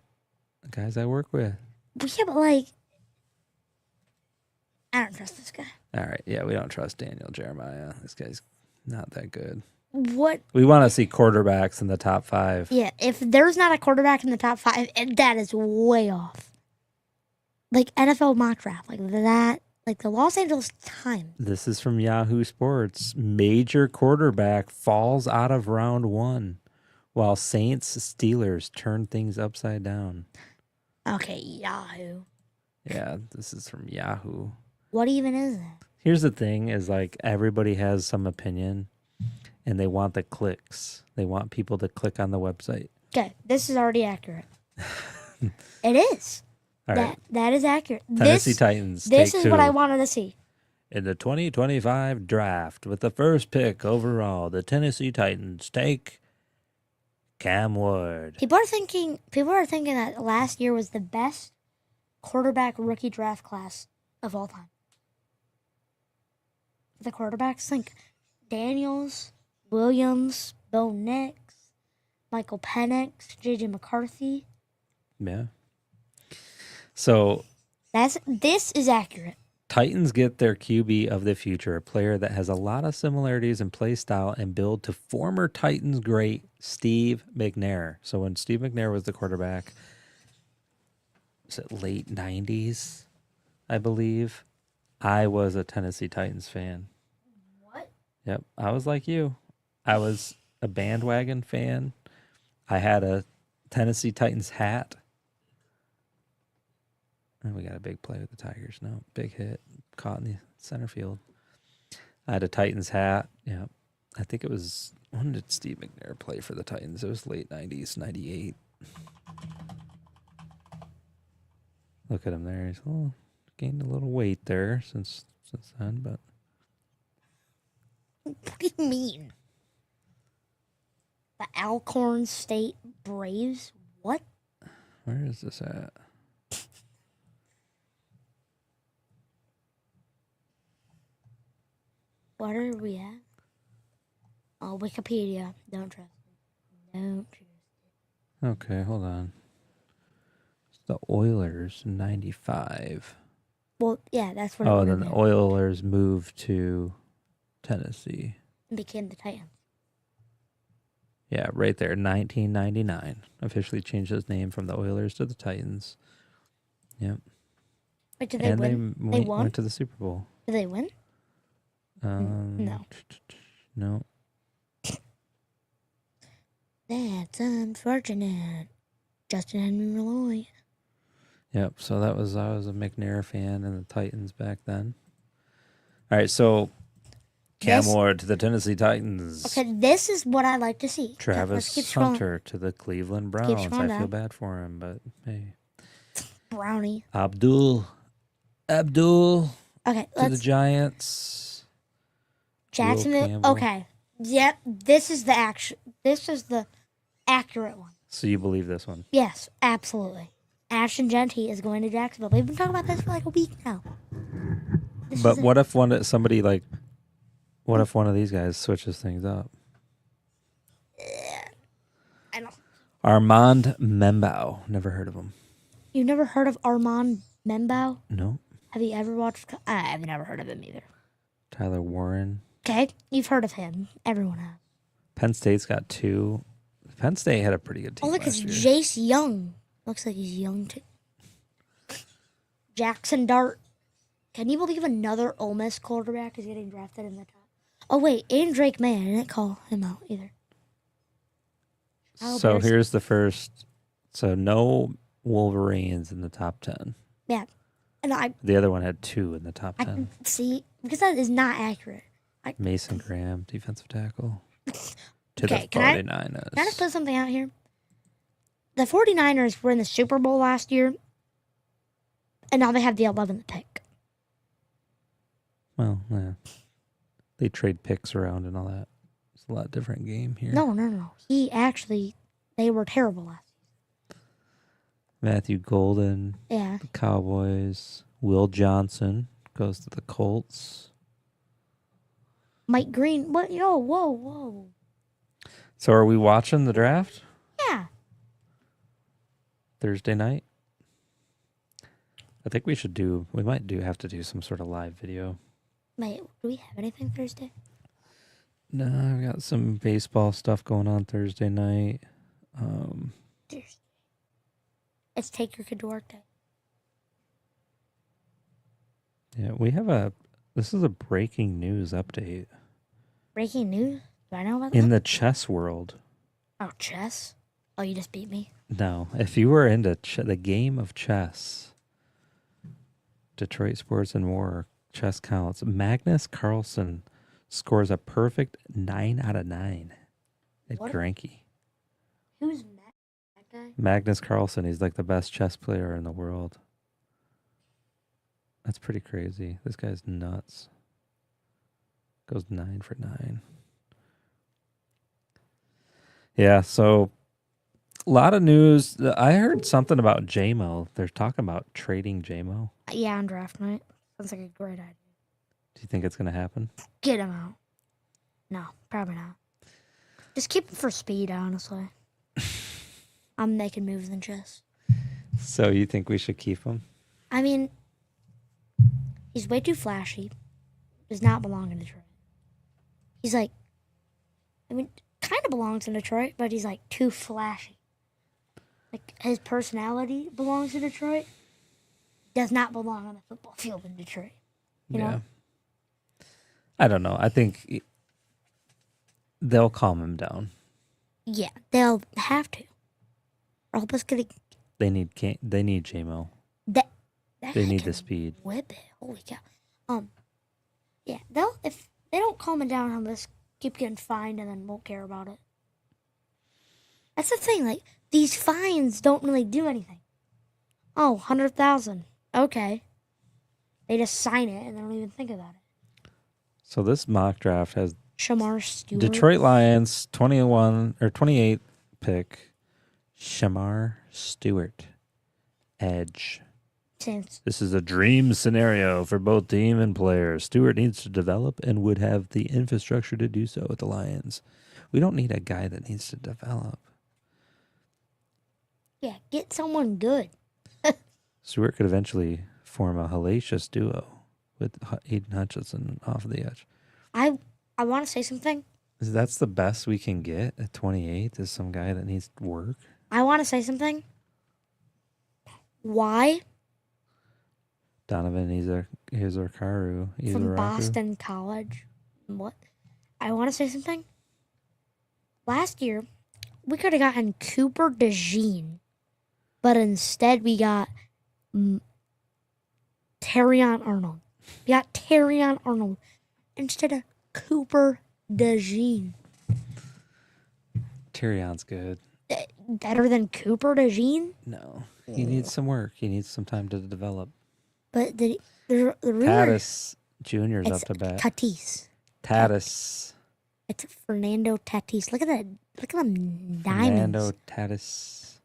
Speaker 6: The guys I work with.
Speaker 5: Yeah, but like, I don't trust this guy.
Speaker 6: All right. Yeah, we don't trust Daniel Jeremiah. This guy's not that good.
Speaker 5: What?
Speaker 6: We want to see quarterbacks in the top 5.
Speaker 5: Yeah, if there's not a quarterback in the top 5, that is way off. Like NFL mock draft, like that, like the Los Angeles Times.
Speaker 6: This is from Yahoo Sports. Major quarterback falls out of round 1 while Saints Steelers turn things upside down.
Speaker 5: Okay, Yahoo.
Speaker 6: Yeah, this is from Yahoo.
Speaker 5: What even is that?
Speaker 6: Here's the thing is like everybody has some opinion and they want the clicks. They want people to click on the website.
Speaker 5: Okay, this is already accurate. It is.
Speaker 6: All right.
Speaker 5: That is accurate.
Speaker 6: Tennessee Titans.
Speaker 5: This
Speaker 6: take
Speaker 5: is
Speaker 6: 2.
Speaker 5: what I wanted to see.
Speaker 6: In the 2025 draft, with the first pick overall, the Tennessee Titans take Cam Ward.
Speaker 5: People are thinking that last year was the best quarterback rookie draft class of all time. The quarterbacks, think Daniels, Williams, Bo Nix, Michael Penix, JJ McCarthy.
Speaker 6: Yeah. So
Speaker 5: This is accurate.
Speaker 6: Titans get their QB of the future, a player that has a lot of similarities in play style and build to former Titans great Steve McNair. So when Steve McNair was the quarterback, was it late 90s, I believe, I was a Tennessee Titans fan.
Speaker 5: What?
Speaker 6: Yep, I was like you. I was a bandwagon fan. I had a Tennessee Titans hat. And we got a big play with the Tigers. No, big hit. Caught in the center field. I had a Titans hat. Yeah. I think it was, when did Steve McNair play for the Titans? It was late 90s, 98. Look at him there. He's gained a little weight there since then, but.
Speaker 5: What do you mean? The Alcorn State Braves? What?
Speaker 6: Where is this at?
Speaker 5: What are we at? Oh, Wikipedia. Don't trust it. Don't trust it.
Speaker 6: Okay, hold on. It's the Oilers, 95.
Speaker 5: Well, yeah, that's what.
Speaker 6: Oh, then the Oilers moved to Tennessee.
Speaker 5: And became the Titans.
Speaker 6: Yeah, right there, 1999. Officially changed his name from the Oilers to the Titans. Yep.
Speaker 5: Wait, did they
Speaker 6: And
Speaker 5: win?
Speaker 6: they
Speaker 5: They won?
Speaker 6: went to the Super Bowl.
Speaker 5: Did they win? No.
Speaker 6: No.
Speaker 5: That's unfortunate. Justin Henry Malloy.
Speaker 6: Yep. So I was a McNair fan and the Titans back then. All right. So Cam Ward to the Tennessee Titans.
Speaker 5: Okay, this is what I like to see. Okay, let's keep
Speaker 6: Travis
Speaker 5: scrolling.
Speaker 6: Hunter to the Cleveland Browns. I
Speaker 5: scrolling
Speaker 6: feel
Speaker 5: down.
Speaker 6: bad for him, but hey.
Speaker 5: Brownie.
Speaker 6: Abdul
Speaker 5: Okay,
Speaker 6: to the
Speaker 5: let's.
Speaker 6: Giants.
Speaker 5: Jacksonville.
Speaker 6: Campbell.
Speaker 5: Okay. Yep. This is the accurate one.
Speaker 6: So you believe this one?
Speaker 5: Yes, absolutely. Ashton Genty is going to Jacksonville. We've been talking about this for like a week now.
Speaker 6: But what if one of these guys switches things up?
Speaker 5: I don't.
Speaker 6: Armand Membau. Never heard of him.
Speaker 5: You never heard of Armand Membau?
Speaker 6: No.
Speaker 5: Have you ever watched? I've never heard of him either.
Speaker 6: Tyler Warren.
Speaker 5: Okay, you've heard of him. Everyone has.
Speaker 6: Penn State's got 2. Penn State had a pretty good team.
Speaker 5: Oh, look, it's
Speaker 6: last year.
Speaker 5: Jace Young. Looks like he's young too. Jackson Dart. Can you believe another Ole Miss quarterback is getting drafted in the top? Oh wait, and Drake May. I didn't call him out either.
Speaker 6: So here's the first. So no Wolverines in the top 10.
Speaker 5: Yeah, and
Speaker 6: The other one had 2 in the top 10.
Speaker 5: see because that is not accurate.
Speaker 6: Mason Graham, defensive tackle. To
Speaker 5: Okay,
Speaker 6: the
Speaker 5: can I
Speaker 6: 49ers.
Speaker 5: just put something out here? The 49ers were in the Super Bowl last year, and now they have the 11th pick.
Speaker 6: Well, yeah. They trade picks around and all that. It's a lot different game here.
Speaker 5: No. They were terrible last
Speaker 6: Matthew Golden,
Speaker 5: year. Yeah.
Speaker 6: the Cowboys. Will Johnson goes to the Colts.
Speaker 5: Mike Green. What? Yo, whoa.
Speaker 6: So are we watching the draft
Speaker 5: Yeah.
Speaker 6: Thursday night? I think we might have to do some sort of live video.
Speaker 5: Wait, do we have anything Thursday?
Speaker 6: No, I've got some baseball stuff going on Thursday night.
Speaker 5: Thursday. It's Take Your Kid to Work Day.
Speaker 6: Yeah, this is a breaking news update.
Speaker 5: Breaking news? Do I know about that?
Speaker 6: In the chess world.
Speaker 5: Oh, chess? Oh, you just beat me.
Speaker 6: No, if you were into the game of chess, Detroit Sports and More chess counts, Magnus Carlsen scores a perfect 9 out of 9 at
Speaker 5: What?
Speaker 6: Granky.
Speaker 5: Who's that guy?
Speaker 6: Magnus Carlsen, he's like the best chess player in the world. That's pretty crazy. This guy's nuts. Goes 9 for 9. Yeah, so a lot of news. I heard something about JMO. They're talking about trading JMO.
Speaker 5: Yeah, on draft night. Sounds like a great idea.
Speaker 6: Do you think it's going to happen?
Speaker 5: Get him out. No, probably not. Just keep him for speed, honestly. I'm making moves in chess.
Speaker 6: So you think we should keep him?
Speaker 5: I mean, he's way too flashy. Does not belong in Detroit. He's like, kind of belongs in Detroit, but he's like too flashy. Like his personality belongs in Detroit. Does not belong on the football field in Detroit. You know?
Speaker 6: I don't know. I think they'll calm him down.
Speaker 5: Yeah, they'll have to. Or help us get
Speaker 6: They need JMO.
Speaker 5: that.
Speaker 6: They need the speed.
Speaker 5: Whip it. Holy cow. Yeah, if they don't calm it down, he'll just keep getting fined and then won't care about it. That's the thing. Like these fines don't really do anything. Oh, 100,000. Okay. They just sign it and they don't even think about it.
Speaker 6: So this mock draft has
Speaker 5: Shamar Stewart.
Speaker 6: Detroit Lions 28 pick, Shamar Stewart, edge.
Speaker 5: Since
Speaker 6: This is a dream scenario for both team and players. Stewart needs to develop and would have the infrastructure to do so with the Lions. We don't need a guy that needs to develop.
Speaker 5: yeah, get someone good.
Speaker 6: Stewart could eventually form a hellacious duo with Aiden Hutchinson off the edge.
Speaker 5: I want to say something.
Speaker 6: That's the best we can get at 28 is some guy that needs work.
Speaker 5: I want to say something. Why?
Speaker 6: Donovan Izarkaru.
Speaker 5: From Boston College. What? I want to say something. Last year, we could have gotten Cooper DeJean, but instead we got Terrion Arnold. We got Terrion Arnold instead of Cooper DeJean.
Speaker 6: Tyrion's good.
Speaker 5: Better than Cooper DeJean?
Speaker 6: No. He needs some work. He needs some time to develop.
Speaker 5: But the rumor...
Speaker 6: Tatis Jr.'s up
Speaker 5: It's
Speaker 6: to bat.
Speaker 5: Tatis.
Speaker 6: Tatis.
Speaker 5: It's Fernando Tatis. Look at that. Look at them diamonds.
Speaker 6: Fernando Tatis.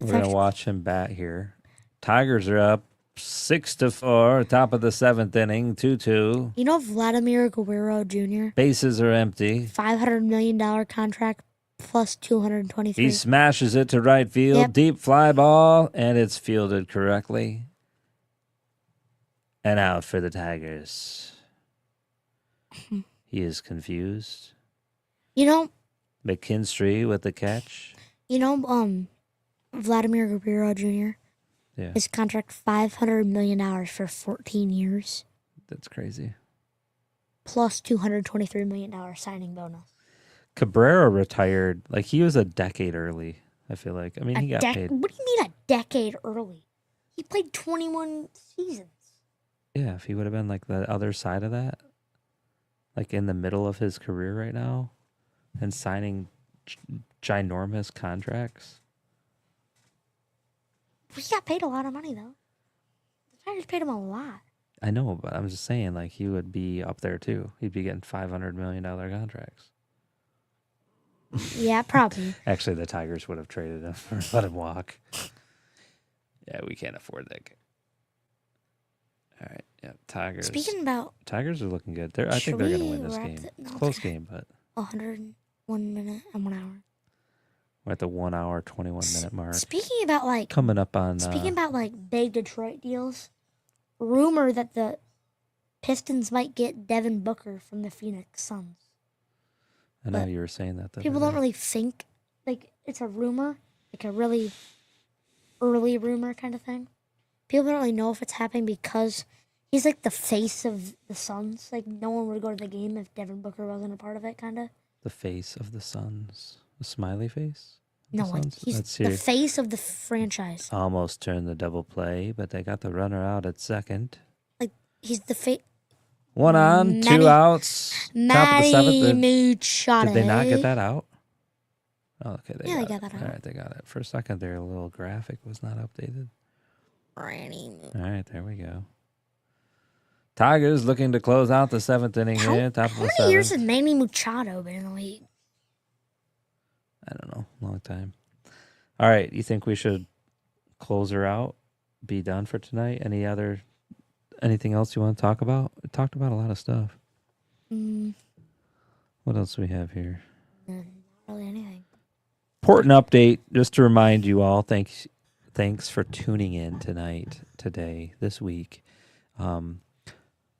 Speaker 6: We're going to watch him bat here. Tigers are up 6-4, top of the 7th inning, 2-2.
Speaker 5: You know Vladimir Guerrero Jr.?
Speaker 6: Bases are empty.
Speaker 5: $500 million contract plus 223.
Speaker 6: He smashes it to right field.
Speaker 5: Yep.
Speaker 6: Deep fly ball, and it's fielded correctly. And out for the Tigers. He is confused.
Speaker 5: You know,
Speaker 6: McKinstry with the catch.
Speaker 5: Vladimir Guerrero Jr.
Speaker 6: Yeah,
Speaker 5: His contract $500 million for 14 years
Speaker 6: that's crazy.
Speaker 5: plus $223 million signing bonus.
Speaker 6: Cabrera retired. Like, he was a decade early, I feel like. I mean, he got paid.
Speaker 5: What do you mean a decade early? He played 21 seasons.
Speaker 6: Yeah, if he would have been like the other side of that, like in the middle of his career right now, and signing ginormous contracts.
Speaker 5: He got paid a lot of money, though. The Tigers paid him a lot.
Speaker 6: I know, but I'm just saying, like, he would be up there too. He'd be getting $500 million contracts.
Speaker 5: Yeah, probably.
Speaker 6: Actually, the Tigers would have traded him or let him walk. Yeah, we can't afford that guy. All right. Yeah, Tigers.
Speaker 5: Speaking about,
Speaker 6: Tigers are looking good. I think they're going to win this game. It's a close game, but
Speaker 5: 101 minute and 1 hour.
Speaker 6: we're at the 1 hour, 21 minute mark.
Speaker 5: Speaking about like
Speaker 6: Coming up on.
Speaker 5: Speaking about like big Detroit deals, rumor that the Pistons might get Devin Booker from the Phoenix Suns.
Speaker 6: I know you were saying that.
Speaker 5: People don't really think, like, it's a rumor, like a really early rumor kind of thing. People don't really know if it's happening because he's like the face of the Suns. Like, no one would go to the game if Devin Booker wasn't a part of it, kind of.
Speaker 6: The face of the Suns. The smiley face?
Speaker 5: No, like, he's the face of the franchise.
Speaker 6: Almost turned the double play, but they got the runner out at second.
Speaker 5: Like, he's the face.
Speaker 6: 1 on, 2 outs. Top of the seventh. Did they not get that out? Oh, okay.
Speaker 5: They got that out.
Speaker 6: All right, they got it. For a second, their little graphic was not updated. All right, there we go. Tigers looking to close out the 7th inning here. Top of the 7th.
Speaker 5: How many years has Manny Machado been in the league?
Speaker 6: I don't know. Long time. All right, you think we should close her out? Be done for tonight? Anything else you want to talk about? We talked about a lot of stuff. What else do we have here?
Speaker 5: Not really anything.
Speaker 6: Important update, just to remind you all, thanks for tuning in today, this week.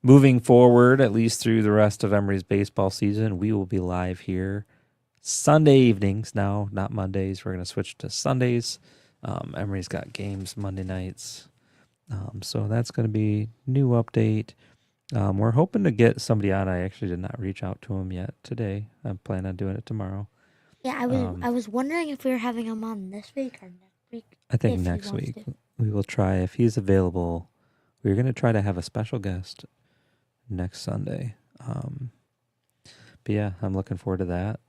Speaker 6: Moving forward, at least through the rest of Emory's baseball season, we will be live here Sunday evenings now, not Mondays. We're going to switch to Sundays. Emory's got games Monday nights. So that's going to be new update. We're hoping to get somebody on. I actually did not reach out to him yet today. I'm planning on doing it tomorrow.
Speaker 5: Yeah, I was wondering if we were having him on this week or next week.
Speaker 6: I think next week. We will try, if he's available. We're going to try to have a special guest next Sunday. But yeah, I'm looking forward to that.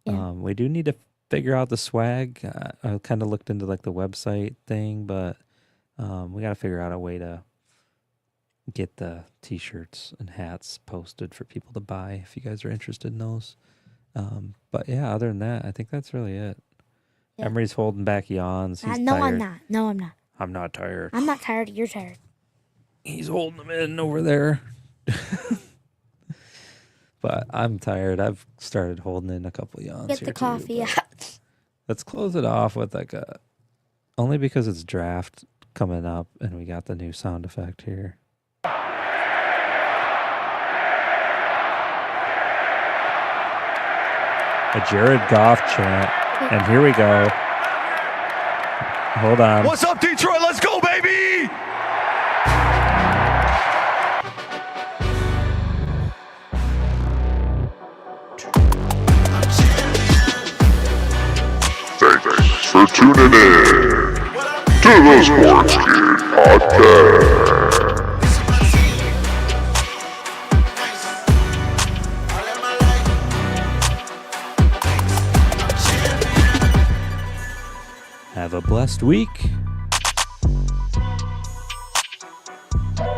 Speaker 5: Yeah.
Speaker 6: We do need to figure out the swag. I kind of looked into like the website thing, but we got to figure out a way to get the t-shirts and hats posted for people to buy if you guys are interested in those. But yeah, other than that, I think that's really it. Yeah. Emery's holding back yawns. He's
Speaker 5: no,
Speaker 6: tired.
Speaker 5: I'm not. No, I'm not.
Speaker 6: I'm not tired.
Speaker 5: I'm not tired. You're tired.
Speaker 6: He's holding them in over there. But I'm tired. I've started holding in a couple yawns.
Speaker 5: Get the coffee out.
Speaker 6: Let's close it off with only because it's draft coming up and we got the new sound effect here. A Jared Goff chant. And here we go. Hold on.
Speaker 1: What's up, Detroit? Let's go, baby!
Speaker 4: Thanks for tuning in to the Sports Kid Podcast.
Speaker 6: Have a blessed week.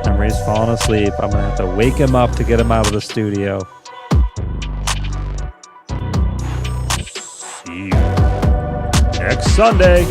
Speaker 6: Emery's falling asleep. I'm going to have to wake him up to get him out of the studio. See you next Sunday.